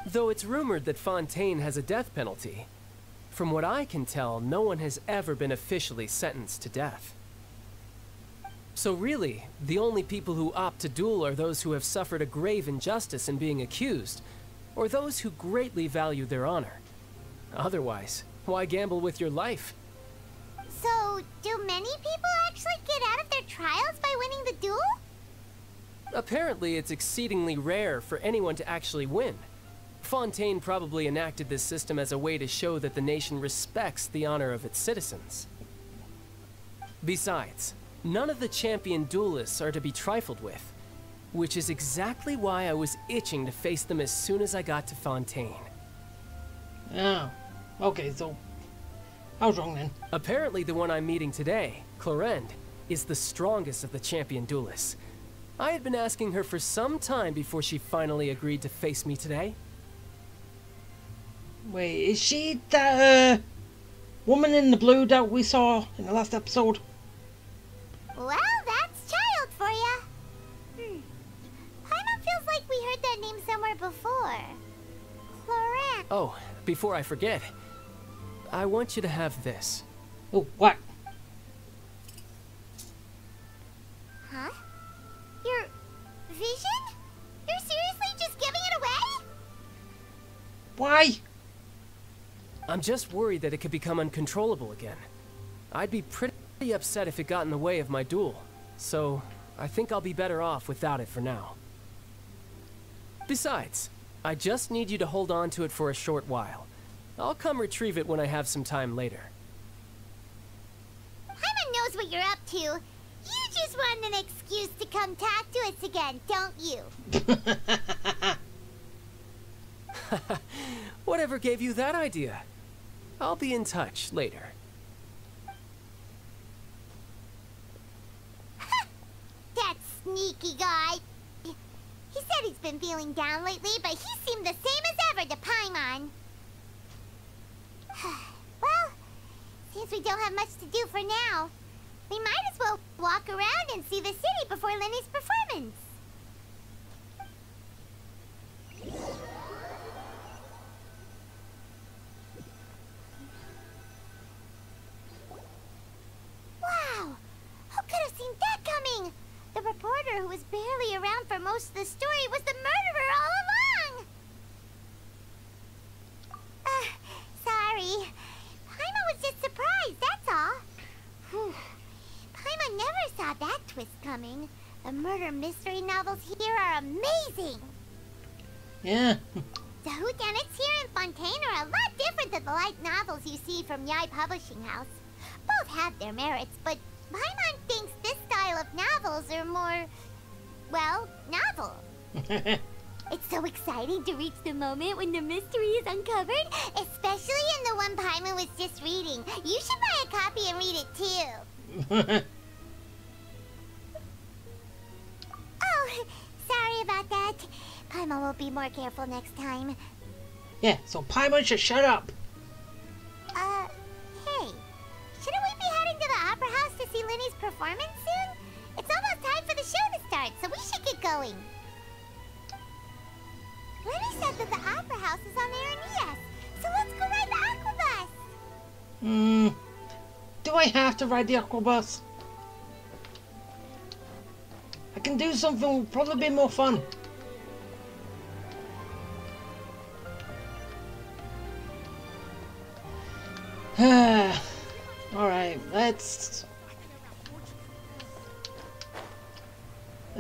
Though it's rumored that Fontaine has a death penalty, from what I can tell, no one has ever been officially sentenced to death. So really, the only people who opt to duel are those who have suffered a grave injustice in being accused, or those who greatly value their honor. Otherwise, why gamble with your life? So, do many people actually get out of their trials by winning the duel? Apparently, it's exceedingly rare for anyone to actually win. Fontaine probably enacted this system as a way to show that the nation respects the honor of its citizens. Besides, None of the champion duelists are to be trifled with, which is exactly why I was itching to face them as soon as I got to Fontaine. Oh, okay, so I was wrong then. Apparently the one I'm meeting today, Clorinde, is the strongest of the champion duelists. I had been asking her for some time before she finally agreed to face me today. Wait, is she that woman in the blue that we saw in the last episode? Well, that's child for ya. Paimon feels like we heard that name somewhere before. Clorinde. Oh, before I forget, I want you to have this. Oh, what? Huh? Your vision? You're seriously just giving it away? Why? I'm just worried that it could become uncontrollable again. I'd be pretty upset if it got in the way of my duel, so I think I'll be better off without it for now. Besides, I just need you to hold on to it for a short while. I'll come retrieve it when I have some time later. Paimon knows what you're up to. You just want an excuse to come talk to us again, don't you? Whatever gave you that idea? I'll be in touch later. That sneaky guy. He said he's been feeling down lately, but he seemed the same as ever to Paimon. Well, since we don't have much to do for now, we might as well walk around and see the city before Lenny's performance. Wow! Who could have seen that coming? The reporter who was barely around for most of the story was the murderer all along! Sorry. Paimon was just surprised, that's all. Whew. Paimon never saw that twist coming. The murder mystery novels here are amazing! Yeah. The whodunits here in Fontaine are a lot different than the light novels you see from Yai Publishing House. Both have their merits, but Paimon thinks this style of novels are more, well, novel. It's so exciting to reach the moment when the mystery is uncovered, especially in the one Paimon was just reading. You should buy a copy and read it too. Oh, sorry about that. Paimon will be more careful next time. Yeah, so Paimon should shut up. Hey, shouldn't we be heading to the Opera House to see Lenny's performance soon? It's almost time for the show to start, so we should get going. Lenny said that the Opera House is on Aranias, so let's go ride the Aquabus. Do I have to ride the Aquabus? I can do something that will probably be more fun. Alright, let's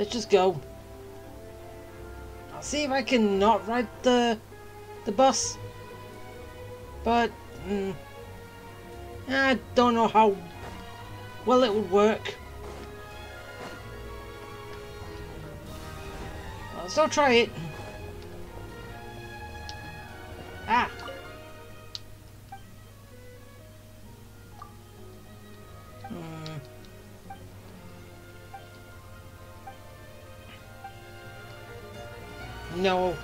just go. I'll see if I can not ride the bus. But I don't know how well it would work. I'll still try it. Ah. No.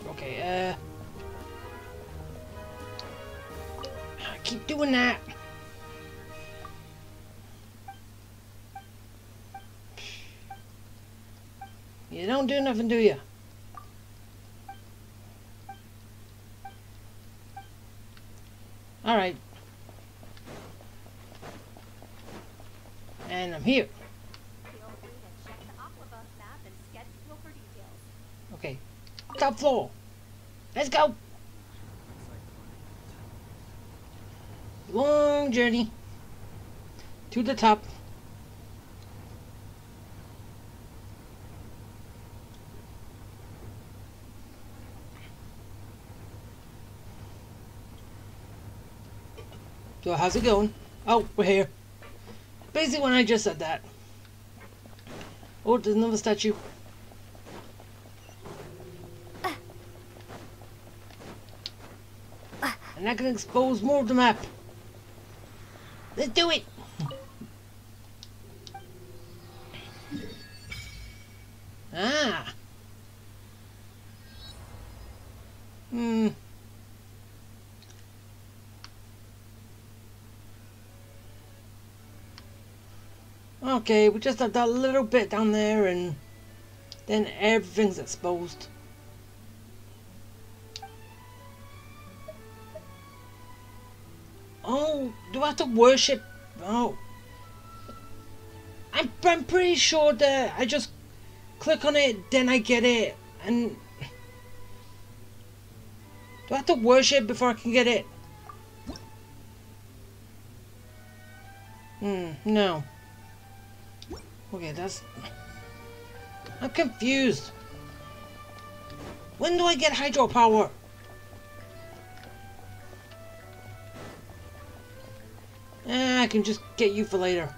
Okay, I keep doing that. You don't do nothing, do you? Alright. And I'm here. Okay. Top floor. Let's go. Long journey to the top. So how's it going? Oh, we're here. Basically when I just said that. Oh, there's another statue. And that can expose more of the map. Let's do it! Ah! Okay, we just have that little bit down there and then everything's exposed. Oh, do I have to worship? Oh. I'm pretty sure that I just click on it, then I get it. And do I have to worship before I can get it? No. Okay, that's... I'm confused. When do I get hydropower? I can just get you for later.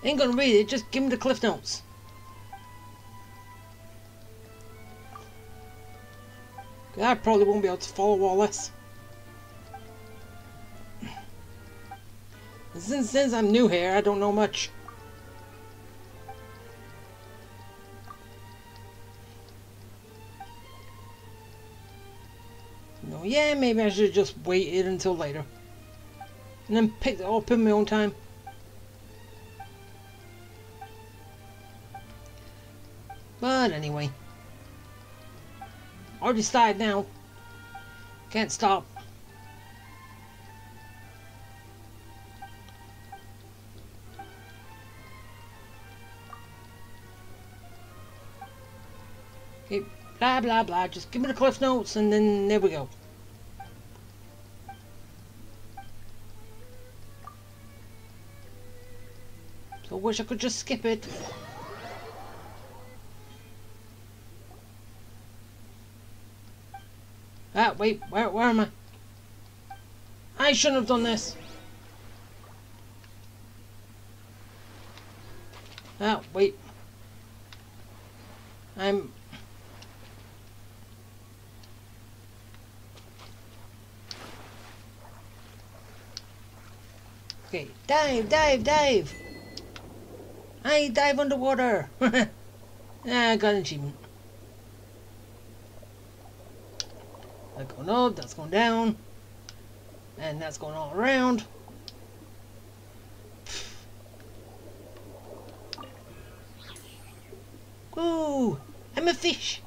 Ain't gonna read it, just give me the cliff notes. I probably won't be able to follow all this. Since I'm new here, I don't know much. No, yeah, maybe I should just wait it until later. And then pick it up in my own time. But anyway. Already started now. Can't stop. Okay, blah blah blah. Just give me the cliff notes and then there we go. So I wish I could just skip it. Ah, wait, where am I? I shouldn't have done this. Ah, wait. I'm... Okay, dive, dive, dive! I dive underwater! Ah, I got an achievement. That's going up, that's going down. And that's going all around. Ooh, I'm a fish!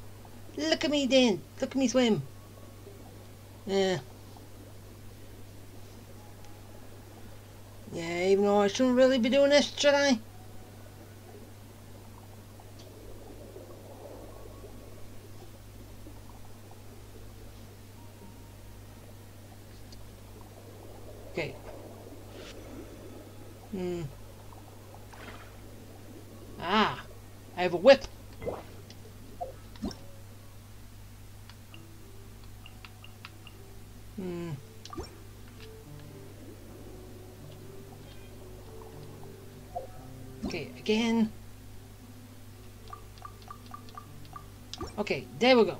Look at me then! Look at me swim! Yeah, even though I shouldn't really be doing this, should I? Okay. Ah, I have a whip. Okay, again. Okay, there we go.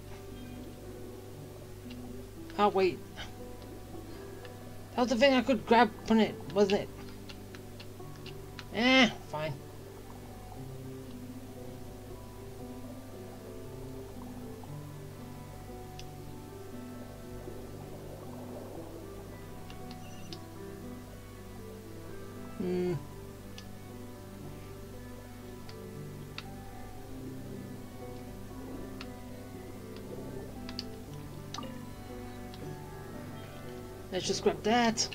Oh, wait. That was the thing I could grab from it, wasn't it? Fine. Let's just grab that.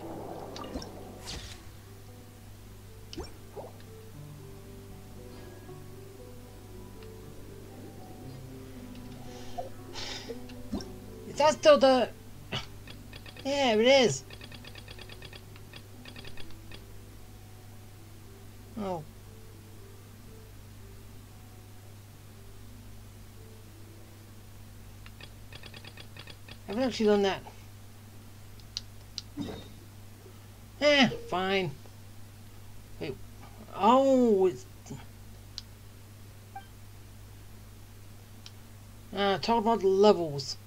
Is that still the... Yeah, it is. Oh. I haven't actually done that. Fine. Wait. Oh, it's... talk about the levels.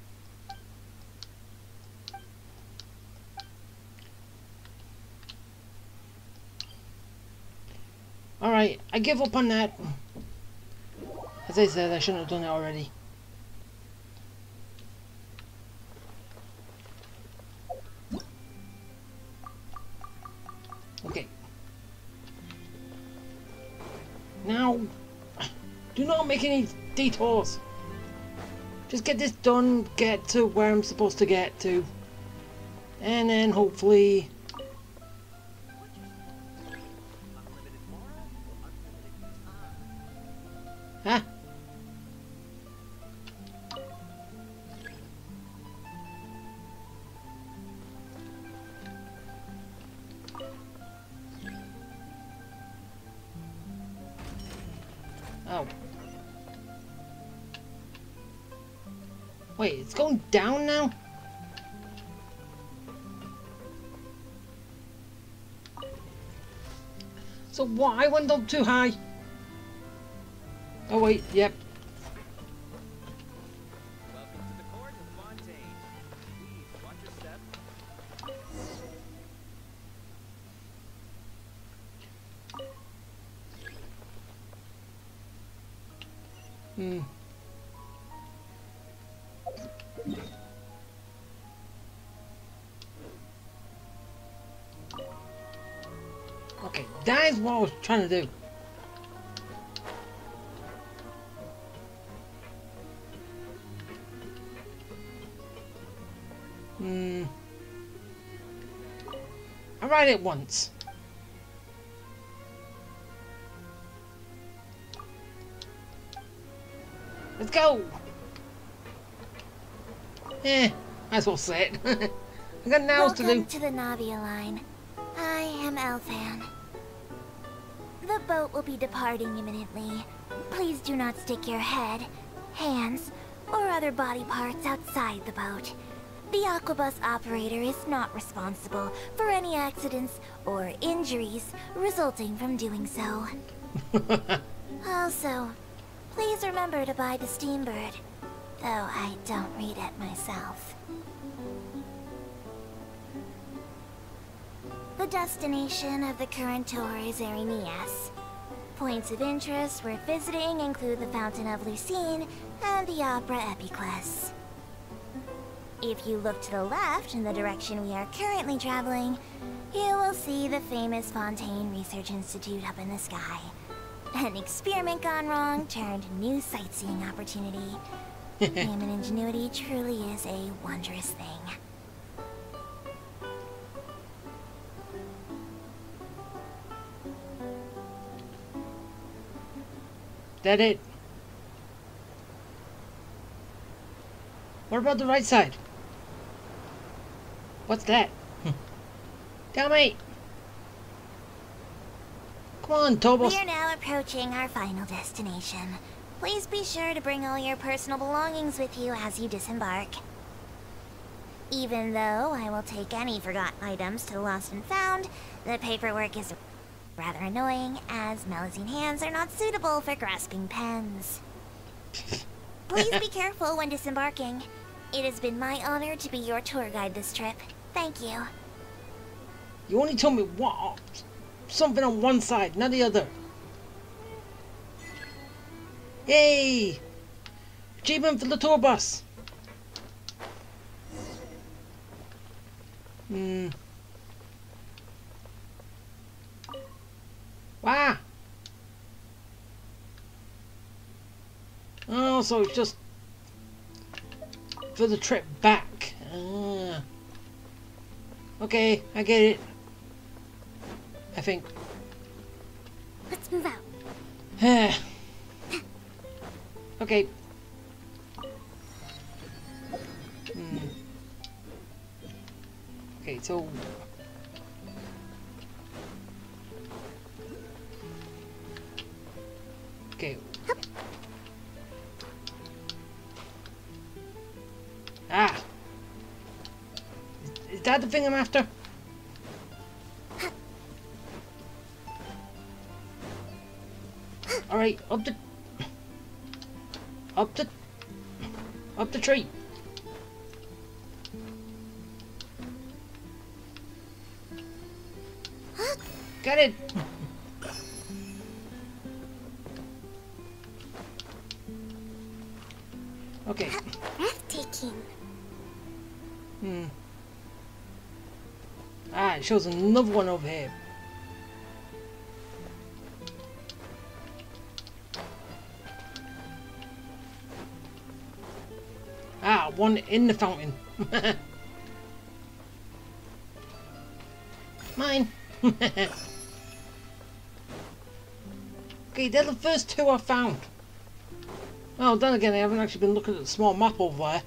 Alright, I give up on that. As I said, I shouldn't have done it already. Okay. Now, do not make any detours. Just get this done, get to where I'm supposed to get to. And then hopefully... Huh? Oh. Wait, it's going down now? So what? I went up too high. Oh wait, yep. Welcome to the court of Fontaine. Please watch your step. Okay, that is what I was trying to do. I write it once. Let's go! Might as well say it. I got nails to do. Welcome to the Navia line. I am Elfan. The boat will be departing imminently. Please do not stick your head, hands, or other body parts outside the boat. The Aquabus operator is not responsible for any accidents or injuries resulting from doing so. Also, please remember to buy the Steambird, though I don't read it myself. The destination of the current tour is Erinias. Points of interest worth visiting include the Fountain of Lucine and the Opera Epiclese. If you look to the left in the direction we are currently traveling, you will see the famous Fontaine Research Institute up in the sky. An experiment gone wrong turned new sightseeing opportunity. Human ingenuity truly is a wondrous thing. That it? What about the right side? What's that? Tell me! Come on, Tobos! We are now approaching our final destination. Please be sure to bring all your personal belongings with you as you disembark. Even though I will take any forgotten items to the lost and found, the paperwork is rather annoying, as Melusine hands are not suitable for grasping pens. Please be careful when disembarking. It has been my honor to be your tour guide this trip. Thank you. You only told me what? Something on one side, not the other. Yay! Achievement for the tour bus. Wow. Oh, so it's just for the trip back. Okay, I get it. I think. Let's move out. Okay. Okay, so okay. Ah. Is that the thing I'm after? Alright, up the tree. Get it. Okay. Breathtaking. Ah, it shows another one over here. Ah, one in the fountain. Mine. Okay, they're the first two I found. Well, then again, I haven't actually been looking at the small map over there.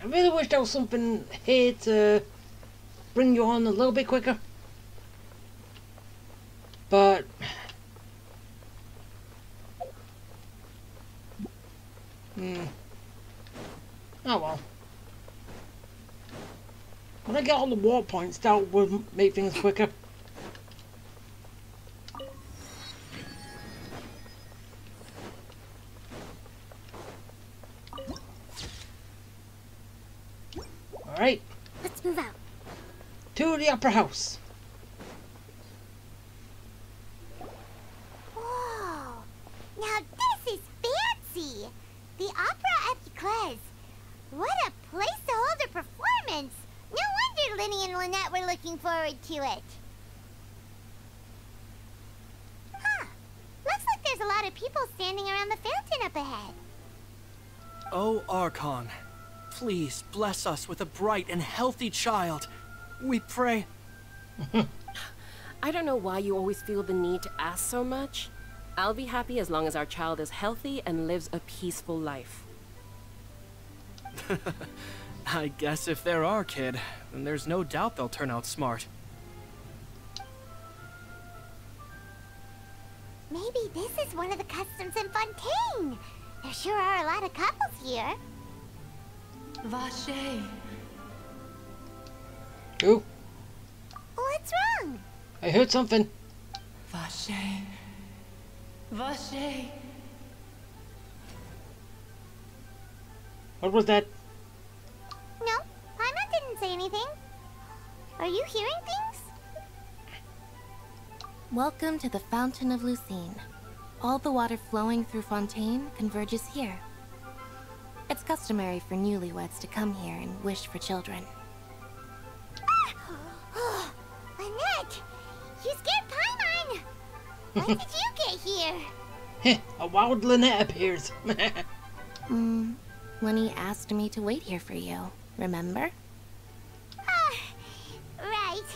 I really wish there was something here to bring you on a little bit quicker. But oh well. When I get all the war points, that will make things quicker. Alright. Let's move out. To the Opera House. Whoa! Now this is fancy! The Opera Epicles. What a place to hold a performance! No wonder Linny and Lynette were looking forward to it. Huh. Looks like there's a lot of people standing around the fountain up ahead. Oh, Archon, please bless us with a bright and healthy child. We pray. I don't know why you always feel the need to ask so much. I'll be happy as long as our child is healthy and lives a peaceful life. I guess if they're our kid, then there's no doubt they'll turn out smart. Maybe this is one of the customs in Fontaine. There sure are a lot of couples here. Vache. Who? What's wrong? I heard something. Vache. Vache. What was that? No, Paimon didn't say anything. Are you hearing things? Welcome to the Fountain of Lucine. All the water flowing through Fontaine converges here. It's customary for newlyweds to come here and wish for children. Lynette! You scared Paimon! When did you get here? A wild Lynette appears. Lenny asked me to wait here for you, remember? Right.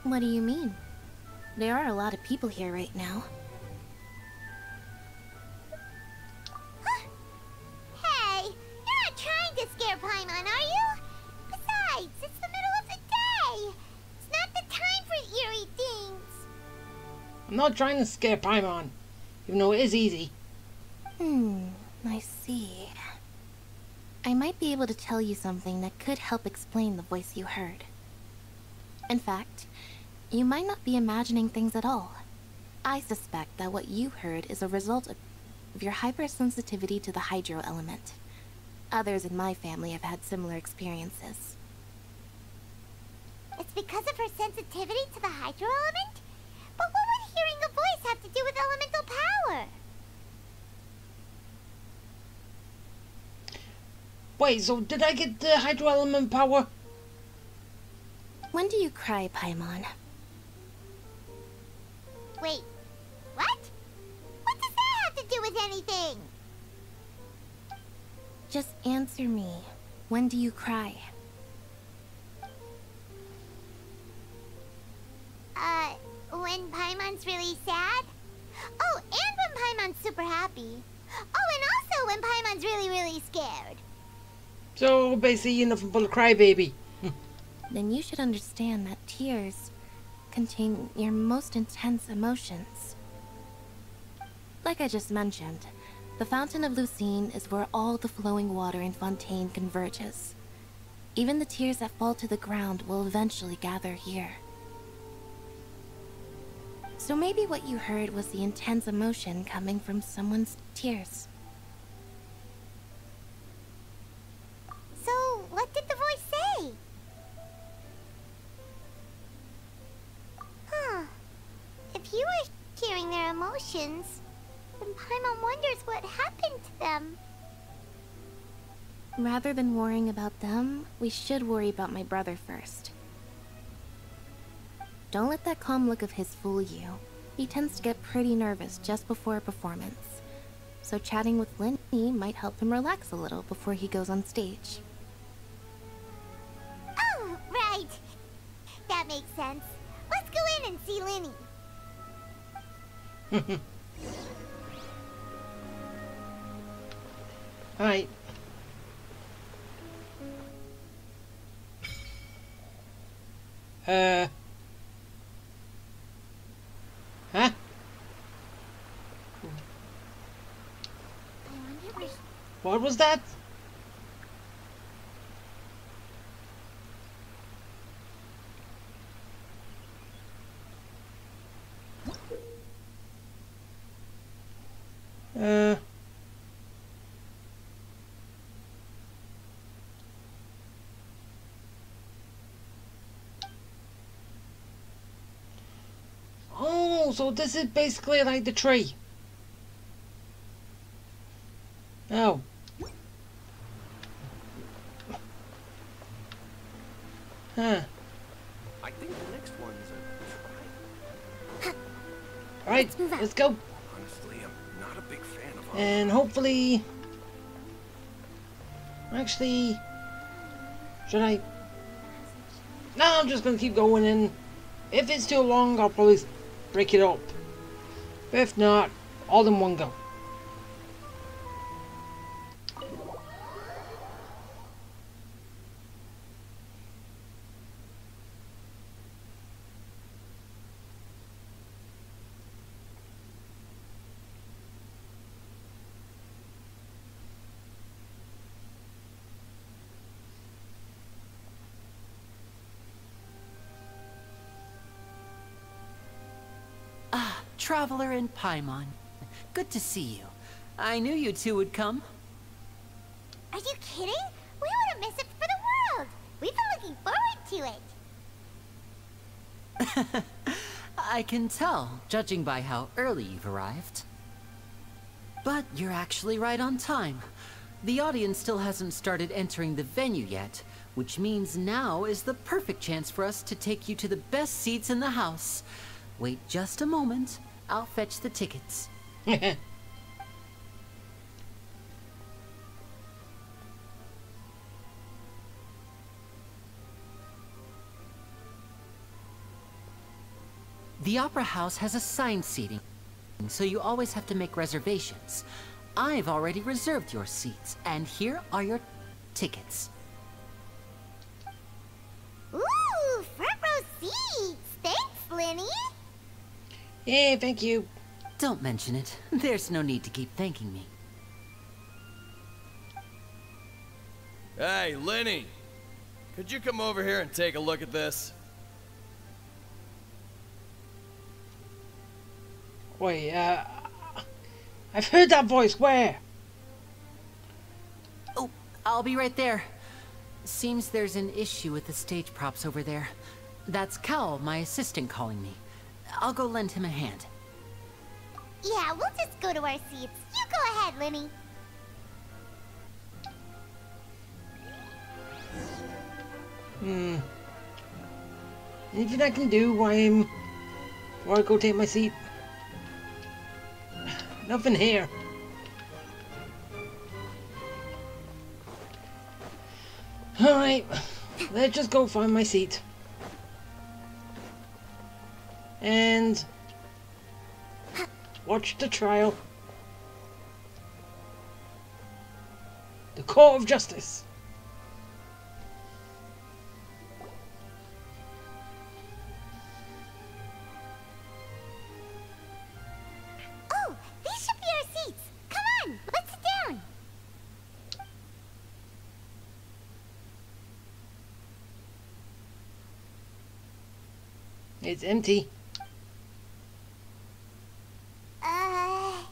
What do you mean? There are a lot of people here right now. Hey, you're not trying to scare Paimon, are you? Besides, it's the middle of the day. It's not the time for eerie things. I'm not trying to scare Paimon, even though it is easy. I see. I might be able to tell you something that could help explain the voice you heard. In fact, you might not be imagining things at all. I suspect that what you heard is a result of your hypersensitivity to the hydro element. Others in my family have had similar experiences. It's because of her sensitivity to the hydro element? But what would hearing a voice have to do with elemental power? Wait, so did I get the hydro element power? When do you cry, Paimon? Wait, what? What does that have to do with anything? Just answer me. When do you cry? When Paimon's really sad? Oh, and when Paimon's super happy. Oh, and also when Paimon's really, really scared. So basically you're nothing but a crybaby. Then you should understand that tears contain your most intense emotions. Like I just mentioned, the Fountain of Lucine is where all the flowing water in Fontaine converges. Even the tears that fall to the ground will eventually gather here. So maybe what you heard was the intense emotion coming from someone's tears. So, what did the voice say? Huh. If you were hearing their emotions, then Paimon wonders what happened to them. Rather than worrying about them, we should worry about my brother first. Don't let that calm look of his fool you. He tends to get pretty nervous just before a performance. So chatting with Linny might help him relax a little before he goes on stage. Oh, right. That makes sense. Let's go in and see Linny. Alright. Huh? What was that? Oh, so this is basically like the tree. Oh. Huh. I think the next one's a try. Alright, let's go. Honestly, I'm not a big fan of And hopefully... Actually... Should I... No, I'm just gonna keep going, and if it's too long, I'll probably break it up. But if not, all in one go. Traveler and Paimon. Good to see you. I knew you two would come. Are you kidding? We wouldn't miss it for the world. We've been looking forward to it. I can tell, judging by how early you've arrived. But you're actually right on time. The audience still hasn't started entering the venue yet, which means now is the perfect chance for us to take you to the best seats in the house. Wait just a moment. I'll fetch the tickets. The Opera House has assigned seating, so you always have to make reservations. I've already reserved your seats, and here are your tickets. Ooh, front row seats. Thanks, Linny. Yeah, thank you. Don't mention it. There's no need to keep thanking me. Hey, Linny! Could you come over here and take a look at this? Wait, I've heard that voice. Where? Oh, I'll be right there. Seems there's an issue with the stage props over there. That's Cal, my assistant, calling me. I'll go lend him a hand. Yeah, we'll just go to our seats. You go ahead, Linny. Anything I can do while I go take my seat? Nothing here. Alright, let's just go find my seat. And watch the trial. The Court of Justice. Oh, these should It's empty. Hey,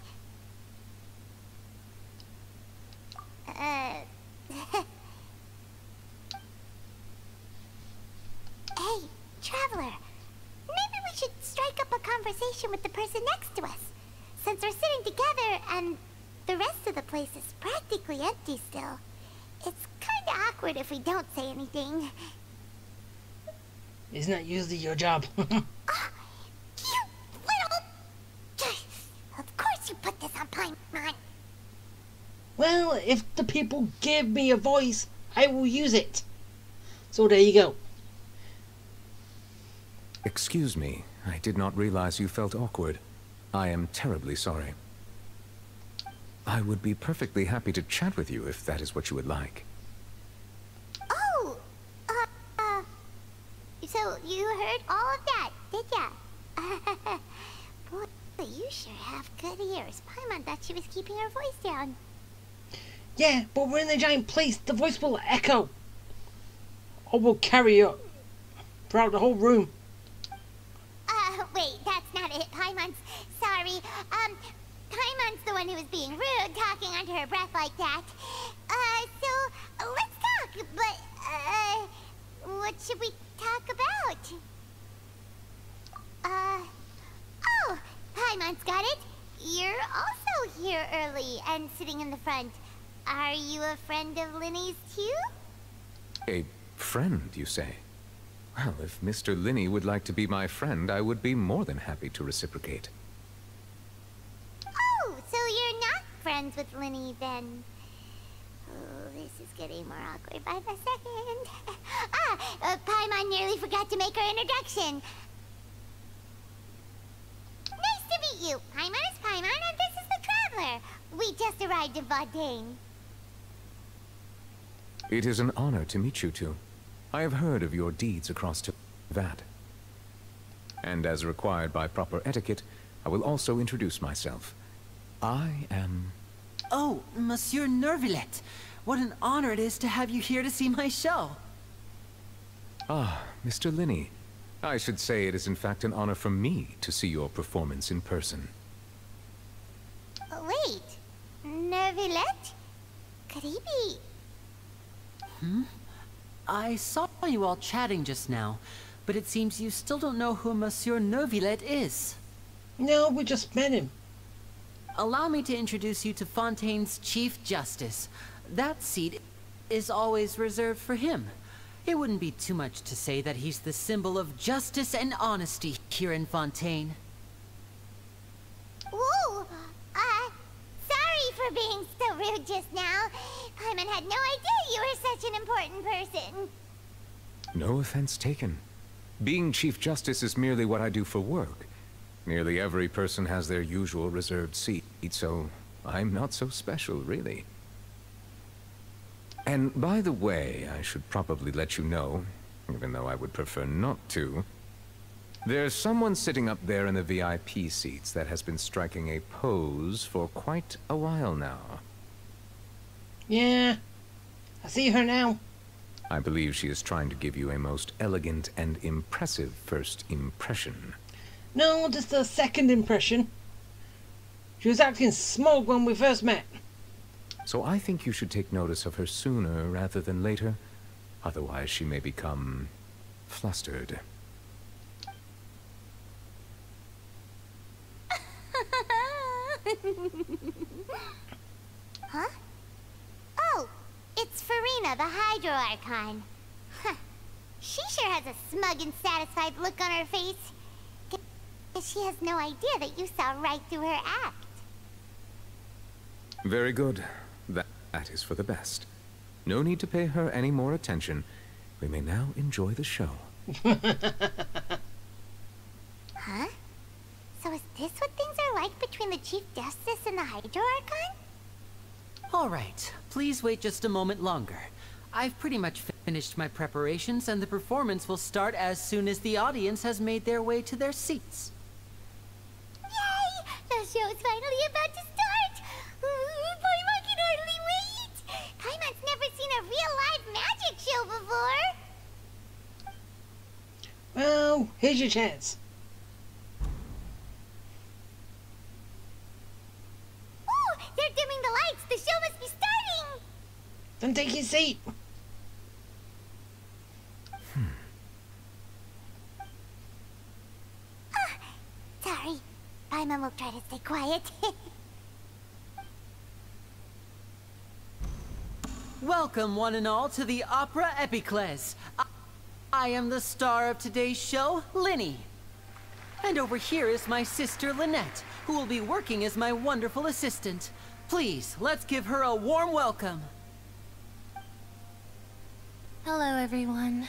Traveler. Maybe we should strike up a conversation with the person next to us. Since we're sitting together and the rest of the place is practically empty still. It's kinda awkward if we don't say anything. Isn't that usually your job? You little... Of course you put this on Paimon. Well, if the people give me a voice, I will use it. So there you go. Excuse me, I did not realize you felt awkward. I am terribly sorry. I would be perfectly happy to chat with you if that is what you would like. Oh! So you heard all of that, did ya? Boy, you sure have good ears. Paimon thought she was keeping her voice down. Yeah, but we're in a giant place. The voice will echo. Or will carry you throughout the whole room. Wait, that's not it. Paimon's sorry. Paimon's the one who was being rude, talking under her breath like that. So, let's talk, but, what should we talk about? Oh, Paimon's got it. You're also here early and sitting in the front. Are you a friend of Linny's too? A friend, you say? Well, if Mr. Linney would like to be my friend, I would be more than happy to reciprocate. Oh, so you're not friends with Linny then? Oh, this is getting more awkward by the second. Paimon nearly forgot to make her introduction. Nice to meet you. Paimon is Paimon and this is the Traveler. We just arrived in Fontaine. It is an honor to meet you two. I have heard of your deeds across Vat. And as required by proper etiquette, I will also introduce myself. I am... Oh, Monsieur Nervillet. What an honor it is to have you here to see my show. Ah, Mr. Linney. I should say it is in fact an honor for me to see your performance in person. Wait, Nervillet? Could he be... I saw you all chatting just now, but it seems you still don't know who Monsieur Nervillet is. No, we just met him. Allow me to introduce you to Fontaine's Chief Justice. That seat is always reserved for him. It wouldn't be too much to say that he's the symbol of justice and honesty here in Fontaine. Ooh, sorry for being so rude just now. Paimon had no idea you were such an important person. No offense taken. Being Chief Justice is merely what I do for work. Nearly every person has their usual reserved seat, so I'm not so special, really. And by the way, I should probably let you know, even though I would prefer not to, there's someone sitting up there in the VIP seats that has been striking a pose for quite a while now. Yeah, I see her now. I believe she is trying to give you a most elegant and impressive first impression. No, just a second impression. She was acting smug when we first met. So I think you should take notice of her sooner rather than later. Otherwise she may become flustered. Huh? Oh, it's Farina, the Hydro Archon. Huh. She sure has a smug and satisfied look on her face. Guess she has no idea that you saw right through her act. Very good. That is for the best. No need to pay her any more attention. We may now enjoy the show. Huh? So is this what things are like between the Chief Justice and the Hydro Archon? All right, please wait just a moment longer. I've pretty much finished my preparations, and the performance will start as soon as the audience has made their way to their seats. Yay! The show's finally about to start! Paimon can hardly wait! Paimon's never seen a real live magic show before! Well, Now, here's your chance. Oh, they're dimming the lights. The show must be starting. Then take your seat. Sorry. Paimon will try to stay quiet. Welcome, one and all, to the Opera Epiclese. I am the star of today's show, Linny. And over here is my sister, Lynette, who will be working as my wonderful assistant. Please, let's give her a warm welcome. Hello, everyone.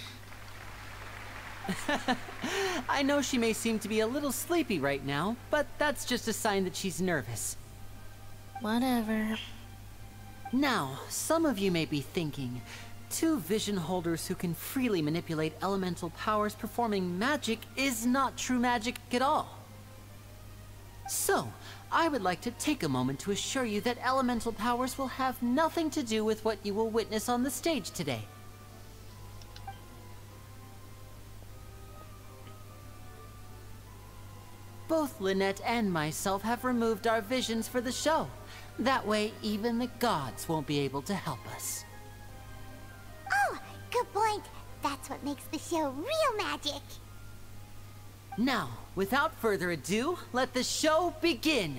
I know she may seem to be a little sleepy right now, but that's just a sign that she's nervous. Whatever. Now, some of you may be thinking, two vision holders who can freely manipulate elemental powers performing magic is not true magic at all. So, I would like to take a moment to assure you that elemental powers will have nothing to do with what you will witness on the stage today. Both Lynette and myself have removed our visions for the show. That way, even the gods won't be able to help us. Oh, good point. That's what makes the show real magic. Now, without further ado, let the show begin.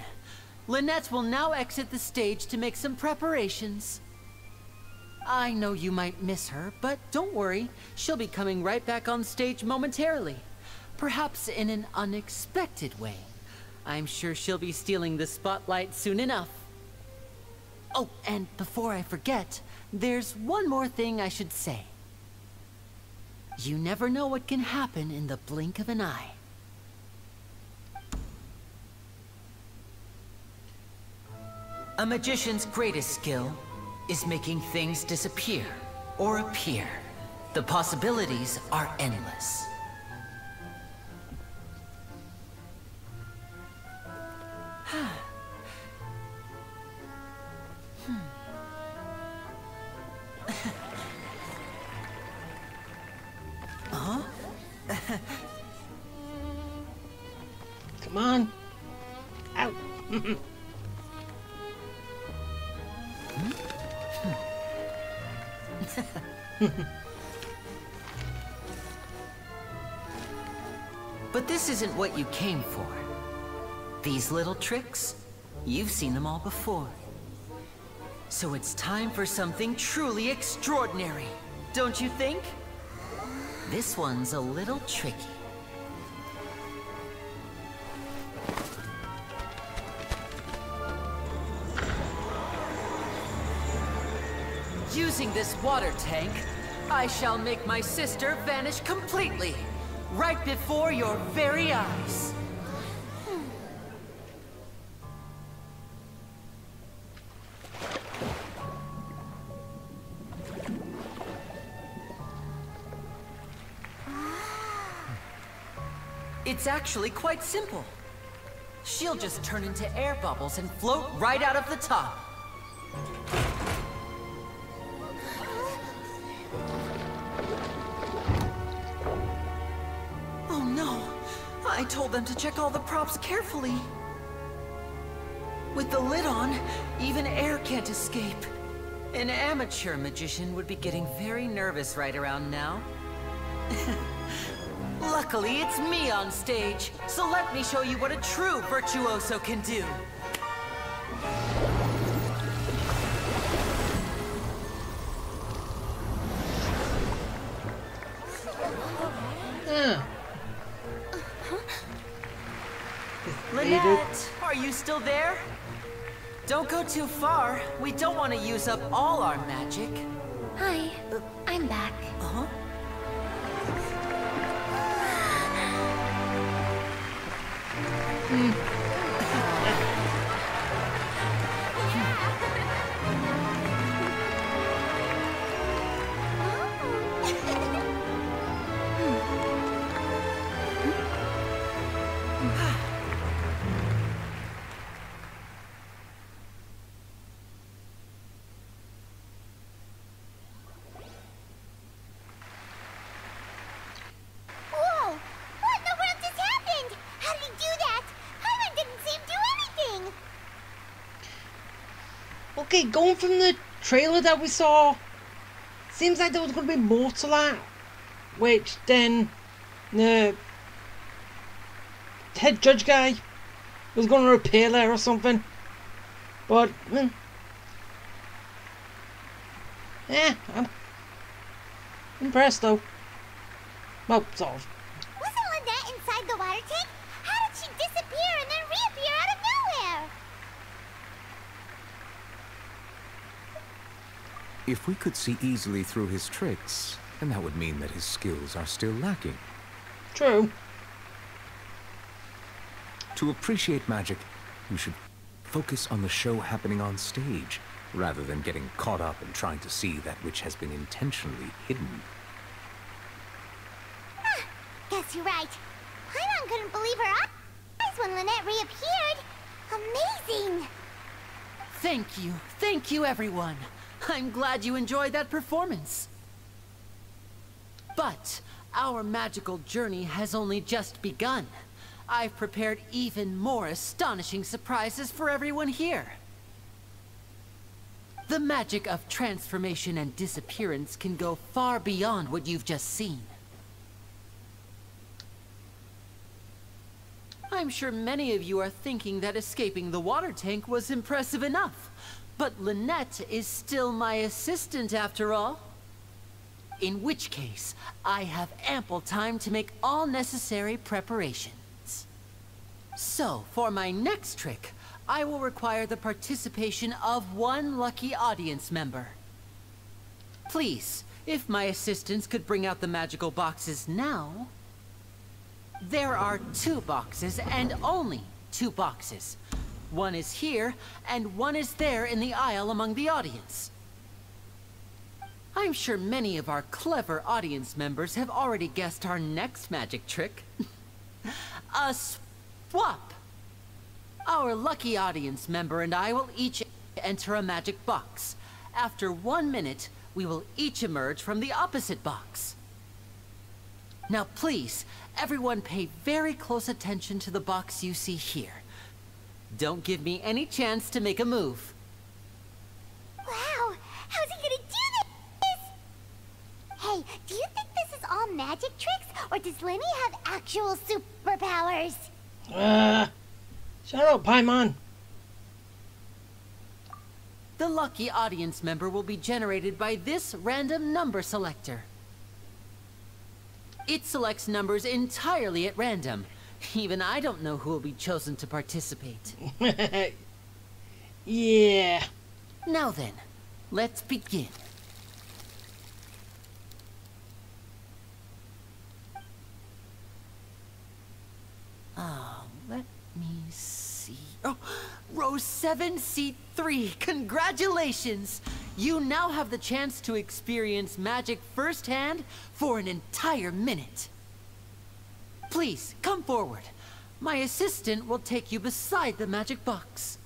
Lynette will now exit the stage to make some preparations. I know you might miss her, but don't worry. She'll be coming right back on stage momentarily. Perhaps in an unexpected way. I'm sure she'll be stealing the spotlight soon enough. Oh, and before I forget, there's one more thing I should say. You never know what can happen in the blink of an eye. A magician's greatest skill is making things disappear or appear. The possibilities are endless. Huh? Come on. Out. But this isn't what you came for. These little tricks, you've seen them all before. So it's time for something truly extraordinary, don't you think? This one's a little tricky. Using this water tank, I shall make my sister vanish completely, right before your very eyes. It's actually quite simple. She'll just turn into air bubbles and float right out of the top. Oh no! I told them to check all the props carefully. With the lid on, even air can't escape. An amateur magician would be getting very nervous right around now. Luckily, it's me on stage, so let me show you what a true virtuoso can do. Lynette, are you still there? Don't go too far. We don't want to use up all our magic. Hi, I'm back. Uh-huh. okay, going from the trailer that we saw, seems like there was going to be more to that, which then the head judge guy was going to appear there or something. But yeah, I'm impressed though. Well, sort of. Wasn't Lynette inside the water tank? How did she disappear and then reappear out of nowhere? If we could see easily through his tricks, then that would mean that his skills are still lacking. True. To appreciate magic, you should focus on the show happening on stage, rather than getting caught up in trying to see that which has been intentionally hidden. Guess you're right. Paimon couldn't believe her eyes when Lynette reappeared. Amazing! Thank you everyone. I'm glad you enjoyed that performance. But our magical journey has only just begun. I've prepared even more astonishing surprises for everyone here. The magic of transformation and disappearance can go far beyond what you've just seen. I'm sure many of you are thinking that escaping the water tank was impressive enough, but Lynette is still my assistant after all. In which case, I have ample time to make all necessary preparations. So, for my next trick, I will require the participation of one lucky audience member. Please, if my assistants could bring out the magical boxes now. There are 2 boxes, and only 2 boxes. One is here, and one is there in the aisle among the audience. I'm sure many of our clever audience members have already guessed our next magic trick. A swap! Our lucky audience member and I will each enter a magic box. After 1 minute, we will each emerge from the opposite box. Now please, everyone pay very close attention to the box you see here. Don't give me any chance to make a move. Wow! How's he gonna do this? Hey, do you think this is all magic tricks, or does Lenny have actual superpowers? Shut up, Paimon. The lucky audience member will be generated by this random number selector. It selects numbers entirely at random. Even I don't know who will be chosen to participate. Yeah. Now then, let's begin. Let me see. Oh, row 7, seat 3. Congratulations! You now have the chance to experience magic firsthand for an entire minute. Please, come forward. My assistant will take you beside the magic box.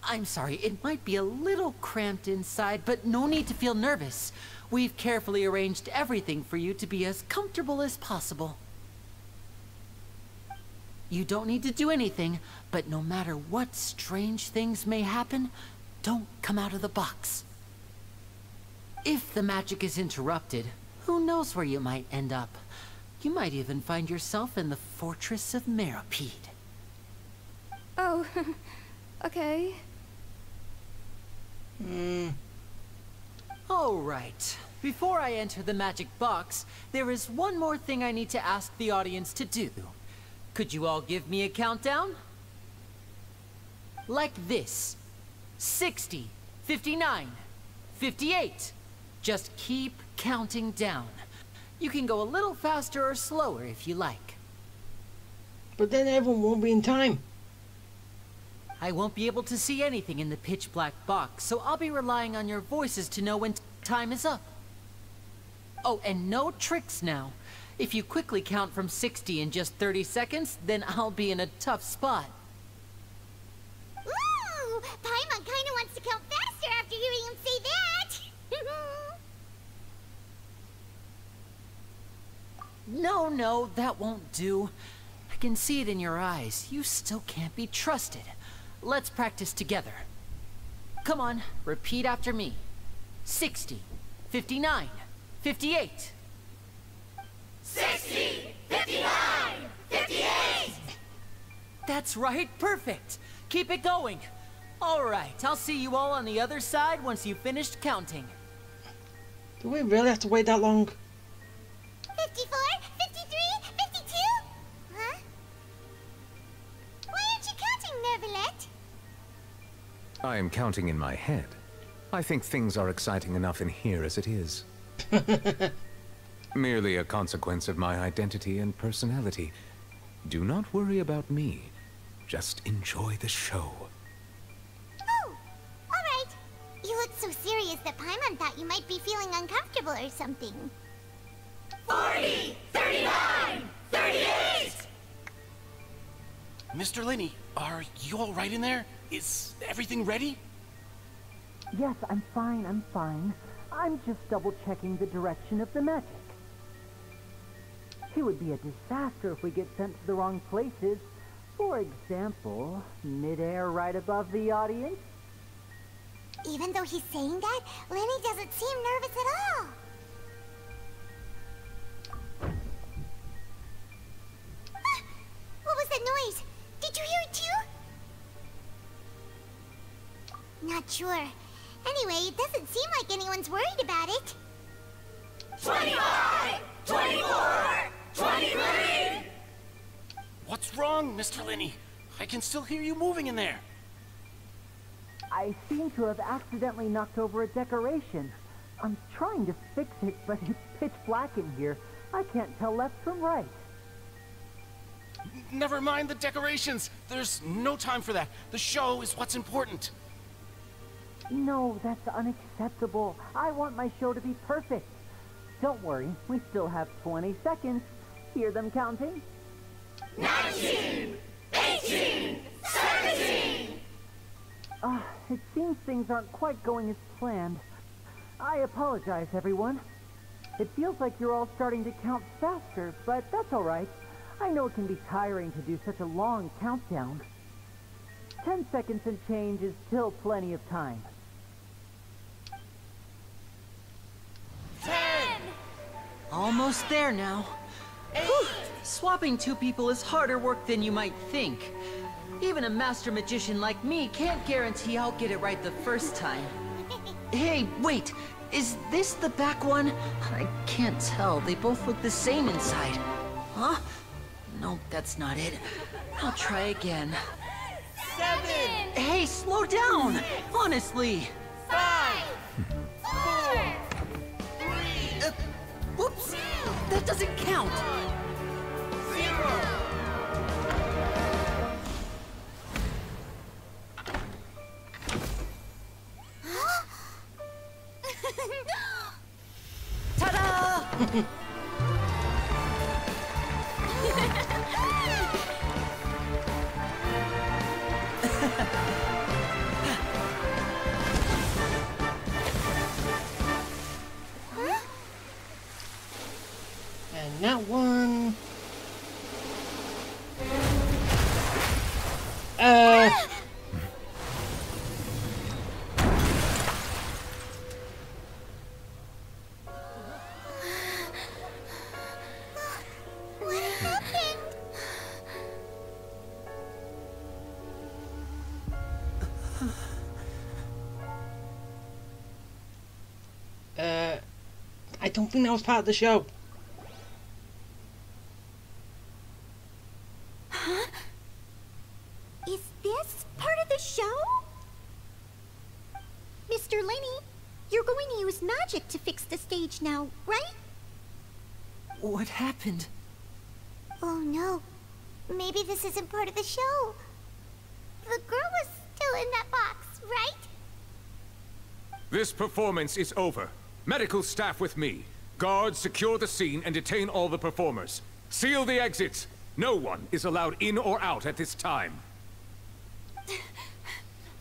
I'm sorry, it might be a little cramped inside, but no need to feel nervous. We've carefully arranged everything for you to be as comfortable as possible. You don't need to do anything, but no matter what strange things may happen, don't come out of the box. If the magic is interrupted, who knows where you might end up? You might even find yourself in the Fortress of Meropide. Oh, okay. All right. Before I enter the magic box, there is one more thing I need to ask the audience to do. Could you all give me a countdown? Like this. 60, 59, 58. Just keep counting down. You can go a little faster or slower if you like. But then everyone won't be in time. I won't be able to see anything in the pitch black box, so I'll be relying on your voices to know when time is up. Oh, and no tricks now. If you quickly count from 60 in just 30 seconds, then I'll be in a tough spot. Ooh! Paimon kinda wants to count faster after hearing him say that! No, that won't do. I can see it in your eyes. You still can't be trusted. let's practice together. Come on, repeat after me. 60, 59, 58. 60, 59, 58! That's right, perfect. Keep it going. All right, I'll see you all on the other side once you've finished counting. Do we really have to wait that long? 54, 53, 52? Huh? Why aren't you counting, Nervalet? I am counting in my head. I think things are exciting enough in here as it is. Merely a consequence of my identity and personality. Do not worry about me. Just enjoy the show. Oh, alright. You looked so serious that Paimon thought you might be feeling uncomfortable or something. 40, 39, 38! Mr. Linney, are you all right in there? Is everything ready? Yes, I'm fine. I'm just double-checking the direction of the magic. It would be a disaster if we get sent to the wrong places. For example, mid-air right above the audience. Even though he's saying that, Lenny doesn't seem nervous at all. Ah, what was that noise? Did you hear it too? Not sure. Anyway, it doesn't seem like anyone's worried about it. 25, 24, 23! What's wrong, Mr. Linney? I can still hear you moving in there. I seem to have accidentally knocked over a decoration. I'm trying to fix it, but it's pitch black in here. I can't tell left from right. Never mind the decorations. There's no time for that. The show is what's important. No, that's unacceptable. I want my show to be perfect. Don't worry, we still have 20 seconds. Hear them counting? 19, 18, 17! It seems things aren't quite going as planned. I apologize, everyone. It feels like you're all starting to count faster, but that's all right. I know it can be tiring to do such a long countdown. 10 seconds and change is still plenty of time. 10! Almost there now. Whew. Swapping two people is harder work than you might think. Even a master magician like me can't guarantee I'll get it right the first time. Hey, wait! Is this the back one? I can't tell. They both look the same inside. Huh? No, that's not it. I'll try again. 7! Hey, slow down! Honestly! 5! 4! 3! Whoops! That doesn't count! 0! Ta-da! And that one... What happened? I don't think that was part of the show. Huh? Is this part of the show? Mr. Lenny, you're going to use magic to fix the stage now, right? What happened? Oh no. Maybe this isn't part of the show. The girl was still in that box, right? This performance is over. Medical staff with me. Guards, secure the scene and detain all the performers. Seal the exits. No one is allowed in or out at this time.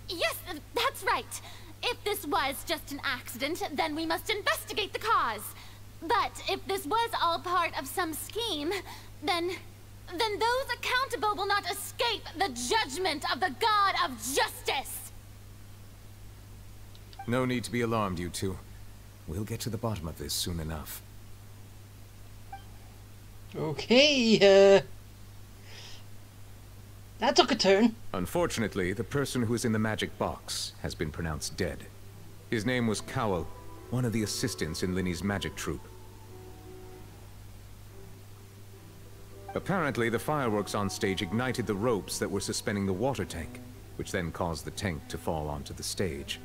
Yes, that's right. If this was just an accident, then we must investigate the cause. But if this was all part of some scheme, then then those accountable will not escape the judgment of the God of Justice! No need to be alarmed, you two. We'll get to the bottom of this soon enough. Okay, that took a turn. Unfortunately, the person who is in the magic box has been pronounced dead. His name was Cowell, one of the assistants in Linny's magic troupe. Apparently, the fireworks on stage ignited the ropes that were suspending the water tank, which then caused the tank to fall onto the stage.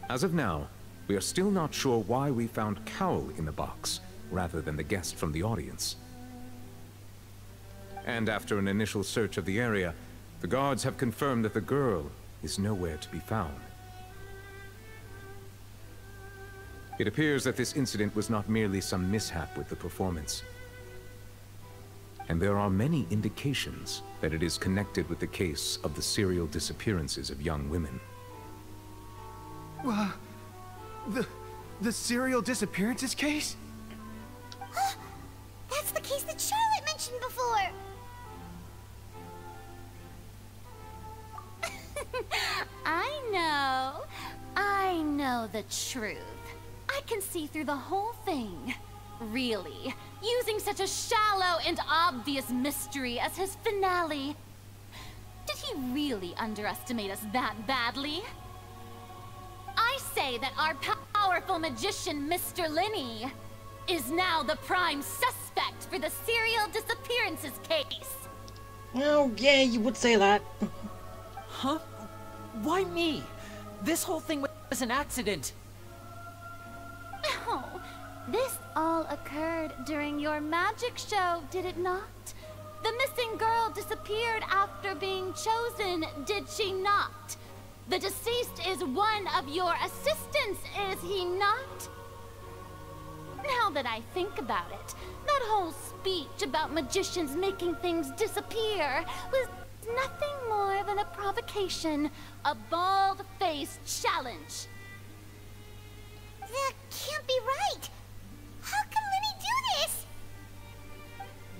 As of now, we are still not sure why we found Cowell in the box, rather than the guest from the audience. And after an initial search of the area, the guards have confirmed that the girl is nowhere to be found. It appears that this incident was not merely some mishap with the performance. And there are many indications that it is connected with the case of the serial disappearances of young women. The serial disappearances case? That's the case that Charlotte mentioned before! I know the truth. I can see through the whole thing. Really, using such a shallow and obvious mystery as his finale. Did he really underestimate us that badly? I say that our powerful magician, Mr. Linny, is now the prime suspect for the serial disappearances case. Oh, yeah, you would say that. Huh? Why me? This whole thing was an accident. Oh, this all occurred during your magic show, did it not? The missing girl disappeared after being chosen, did she not? The deceased is one of your assistants, is he not? Now that I think about it, that whole speech about magicians making things disappear was nothing more than a provocation, a bald-faced challenge. That can't be right! How can Linny do this?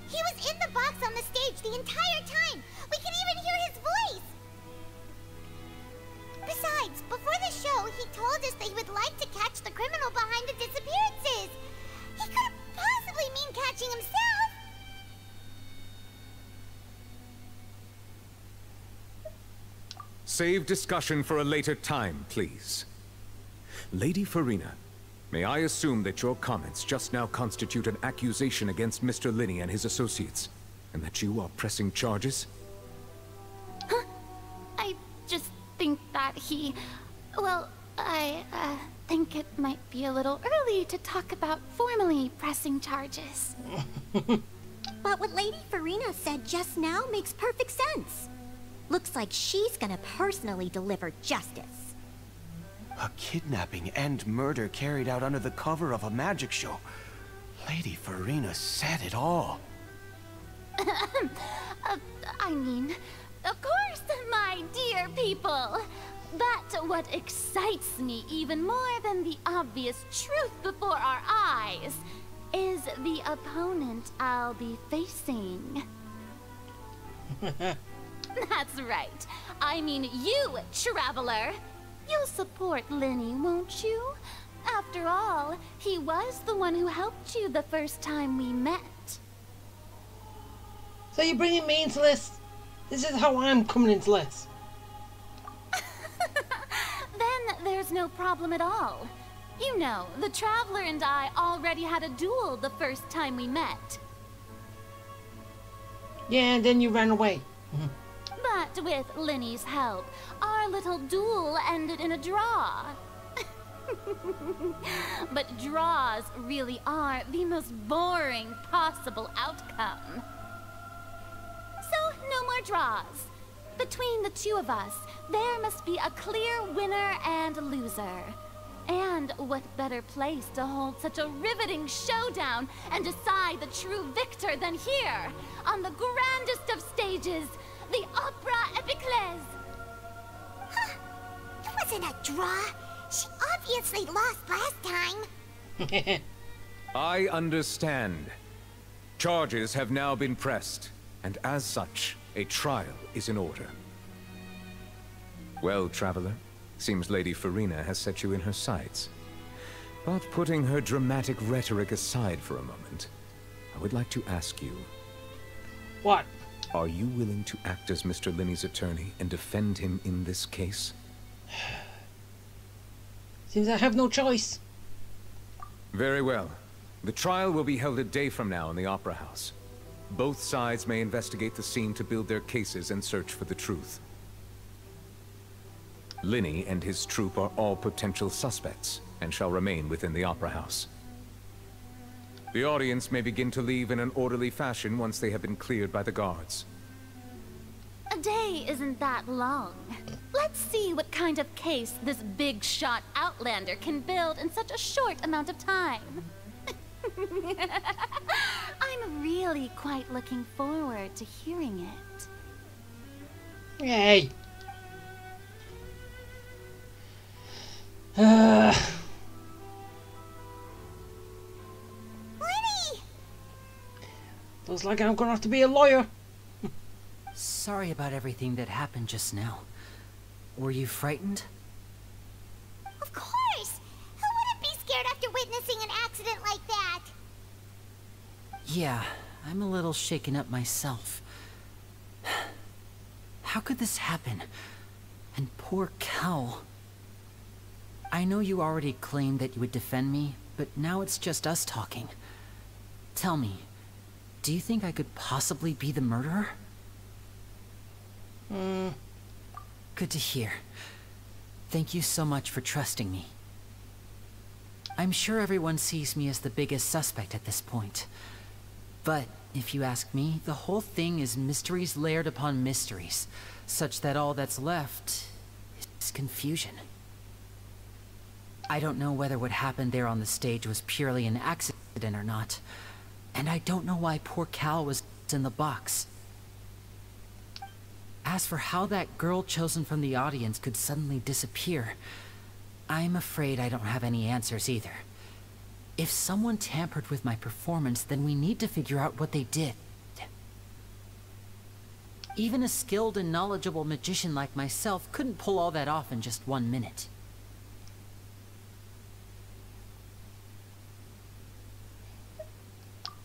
He was in the box on the stage the entire time! We can even hear his voice! Besides, before the show, he told us that he would like to catch the criminal behind the disappearances! He couldn't possibly mean catching himself! Save discussion for a later time, please. Lady Farina, may I assume that your comments just now constitute an accusation against Mr. Linny and his associates, and that you are pressing charges? I just think that well, I think it might be a little early to talk about formally pressing charges. But what Lady Farina said just now makes perfect sense. Looks like she's gonna personally deliver justice. A kidnapping and murder carried out under the cover of a magic show. Lady Farina said it all. I mean, of course, my dear people. But what excites me even more than the obvious truth before our eyes is the opponent I'll be facing. That's right. I mean you, Traveler. You'll support Linny, won't you? After all, he was the one who helped you the first time we met. So you're bringing me into this? This is how I'm coming into this. Then there's no problem at all. You know, the Traveler and I already had a duel the first time we met. Yeah, and then you ran away. But with Linny's help, our little duel ended in a draw. But draws really are the most boring possible outcome. So, no more draws. Between the two of us, there must be a clear winner and loser. And what better place to hold such a riveting showdown and decide the true victor than here, on the grandest of stages, the Opera Epiclese. It wasn't a draw. She obviously lost last time. I understand. Charges have now been pressed, and as such, a trial is in order. Well, Traveler, seems Lady Farina has set you in her sights. But putting her dramatic rhetoric aside for a moment, I would like to ask you... What? Are you willing to act as Mr. Linney's attorney and defend him in this case? Seems I have no choice. Very well. The trial will be held a day from now in the Opera House. Both sides may investigate the scene to build their cases and search for the truth. Linney and his troop are all potential suspects, and shall remain within the Opera House. The audience may begin to leave in an orderly fashion once they have been cleared by the guards. A day isn't that long. Let's see what kind of case this big shot outlander can build in such a short amount of time. I'm really quite looking forward to hearing it. Yay! Looks like I'm gonna have to be a lawyer. Sorry about everything that happened just now. Were you frightened? Of course! Who wouldn't be scared after witnessing an accident like that? Yeah, I'm a little shaken up myself. How could this happen? And poor Cal. I know you already claimed that you would defend me, but now it's just us talking. Tell me, do you think I could possibly be the murderer? Good to hear. Thank you so much for trusting me. I'm sure everyone sees me as the biggest suspect at this point. But, if you ask me, the whole thing is mysteries layered upon mysteries, such that all that's left is confusion. I don't know whether what happened there on the stage was purely an accident or not. And I don't know why poor Cal was in the box. As for how that girl chosen from the audience could suddenly disappear, I'm afraid I don't have any answers either. If someone tampered with my performance, then we need to figure out what they did. Even a skilled and knowledgeable magician like myself couldn't pull all that off in just 1 minute.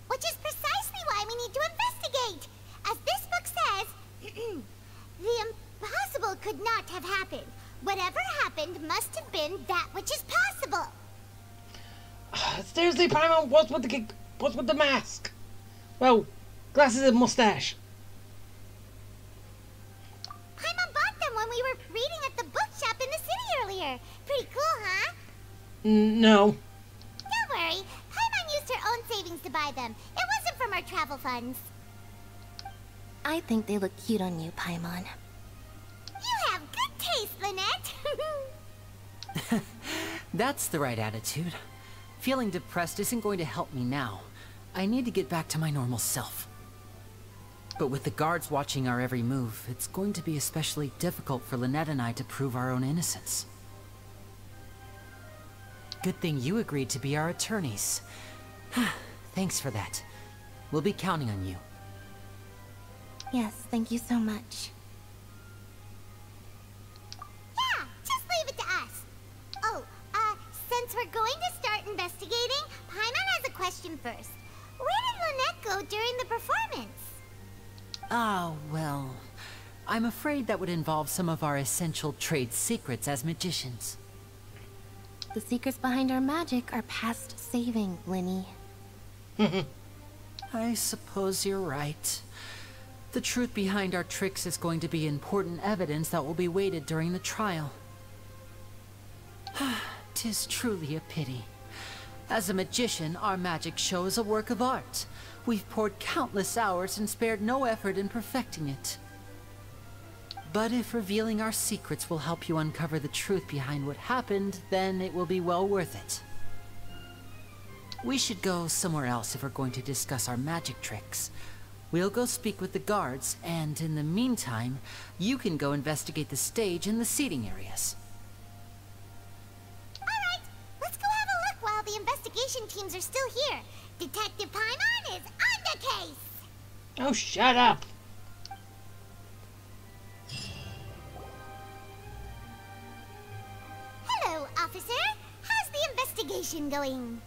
Which is precisely why we need to investigate! As this book says, the impossible could not have happened. Whatever happened must have been that which is possible. Seriously, Paimon, what's with the mask? Well, glasses and mustache. Paimon bought them when we were reading at the bookshop in the city earlier. Pretty cool, huh? No. Don't worry. Paimon used her own savings to buy them. It wasn't from our travel funds. I think they look cute on you, Paimon. You have good taste, Lynette. That's the right attitude. Feeling depressed isn't going to help me now. I need to get back to my normal self. But with the guards watching our every move, it's going to be especially difficult for Lynette and I to prove our own innocence. Good thing you agreed to be our attorneys. Thanks for that. We'll be counting on you. Yes, thank you so much. Yeah, just leave it to us. Oh, since we're going to start investigating, Paimon has a question first. Where did Lynette go during the performance? Ah, well, I'm afraid that would involve some of our essential trade secrets as magicians. The secrets behind our magic are past saving, Linny. I suppose you're right. The truth behind our tricks is going to be important evidence that will be weighted during the trial. 'Tis truly a pity. As a magician, our magic show is a work of art. We've poured countless hours and spared no effort in perfecting it. But if revealing our secrets will help you uncover the truth behind what happened, then it will be well worth it. We should go somewhere else if we're going to discuss our magic tricks. We'll go speak with the guards, and in the meantime, you can go investigate the stage and the seating areas. Alright, let's go have a look while the investigation teams are still here. Detective Paimon is on the case. Oh, shut up. Hello, officer. How's the investigation going?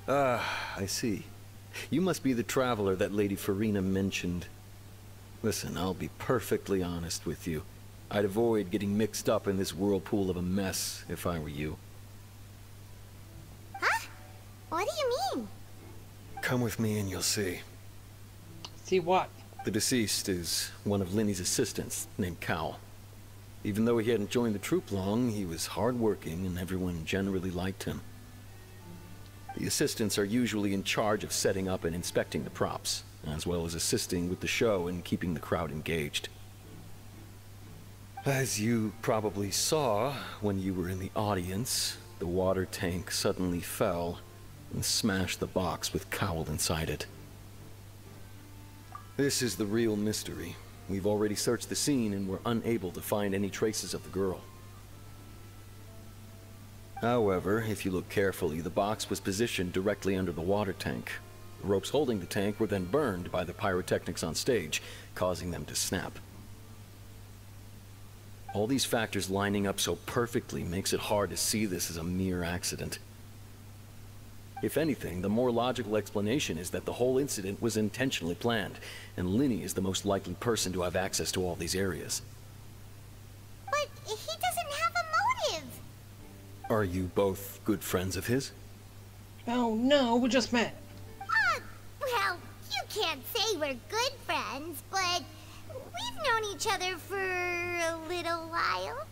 Ah, I see. You must be the traveler that Lady Farina mentioned. Listen, I'll be perfectly honest with you. I'd avoid getting mixed up in this whirlpool of a mess if I were you. Huh? What do you mean? Come with me and you'll see. See what? The deceased is one of Linny's assistants, named Cal. Even though he hadn't joined the troop long, he was hardworking and everyone generally liked him. The assistants are usually in charge of setting up and inspecting the props, as well as assisting with the show and keeping the crowd engaged. As you probably saw when you were in the audience, the water tank suddenly fell and smashed the box with Cowl inside it. This is the real mystery. We've already searched the scene and were unable to find any traces of the girl. However, if you look carefully, the box was positioned directly under the water tank. The ropes holding the tank were then burned by the pyrotechnics on stage, causing them to snap. All these factors lining up so perfectly makes it hard to see this as a mere accident. If anything, the more logical explanation is that the whole incident was intentionally planned, and Linny is the most likely person to have access to all these areas. But he doesn't have a motive. Are you both good friends of his? Oh, no, we just met. Well, you can't say we're good friends, but we've known each other for a little while.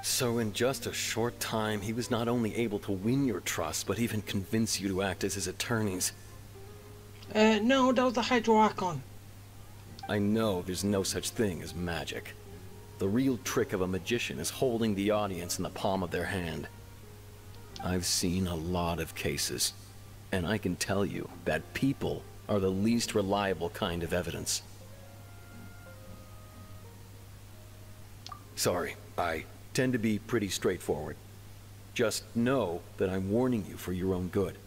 So in just a short time, he was not only able to win your trust, but even convince you to act as his attorneys. No, that was the Hydro Archon. I know there's no such thing as magic. The real trick of a magician is holding the audience in the palm of their hand. I've seen a lot of cases, and I can tell you that people are the least reliable kind of evidence. Sorry, I tend to be pretty straightforward. Just know that I'm warning you for your own good.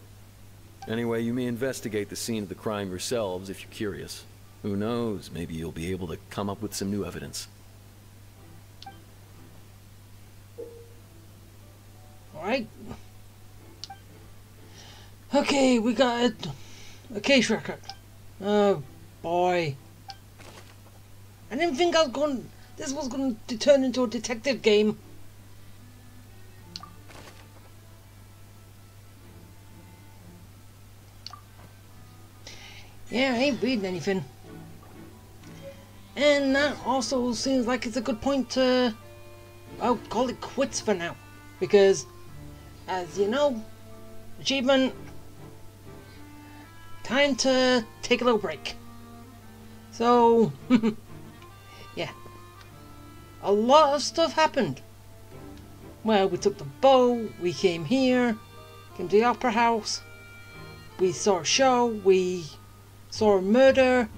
Anyway, you may investigate the scene of the crime yourselves if you're curious. Who knows, maybe you'll be able to come up with some new evidence. Alright. Okay, we got a case record. Oh boy. I didn't think this was going to turn into a detective game. Yeah, I ain't reading anything. And that also seems like it's a good point to, I'll call it quits for now. Because, as you know, achievement, time to take a little break. So, yeah. A lot of stuff happened. Well, we took the boat, we came here, came to the opera house, we saw a show, we saw a murder,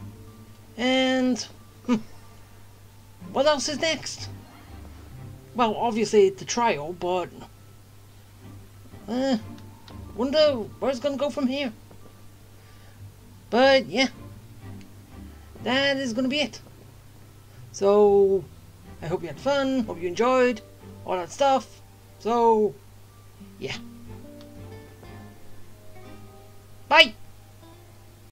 and what else is next? Well, obviously the trial, but wonder where it's gonna go from here. But yeah, that is gonna be it. So I hope you had fun, hope you enjoyed all that stuff. So yeah, bye.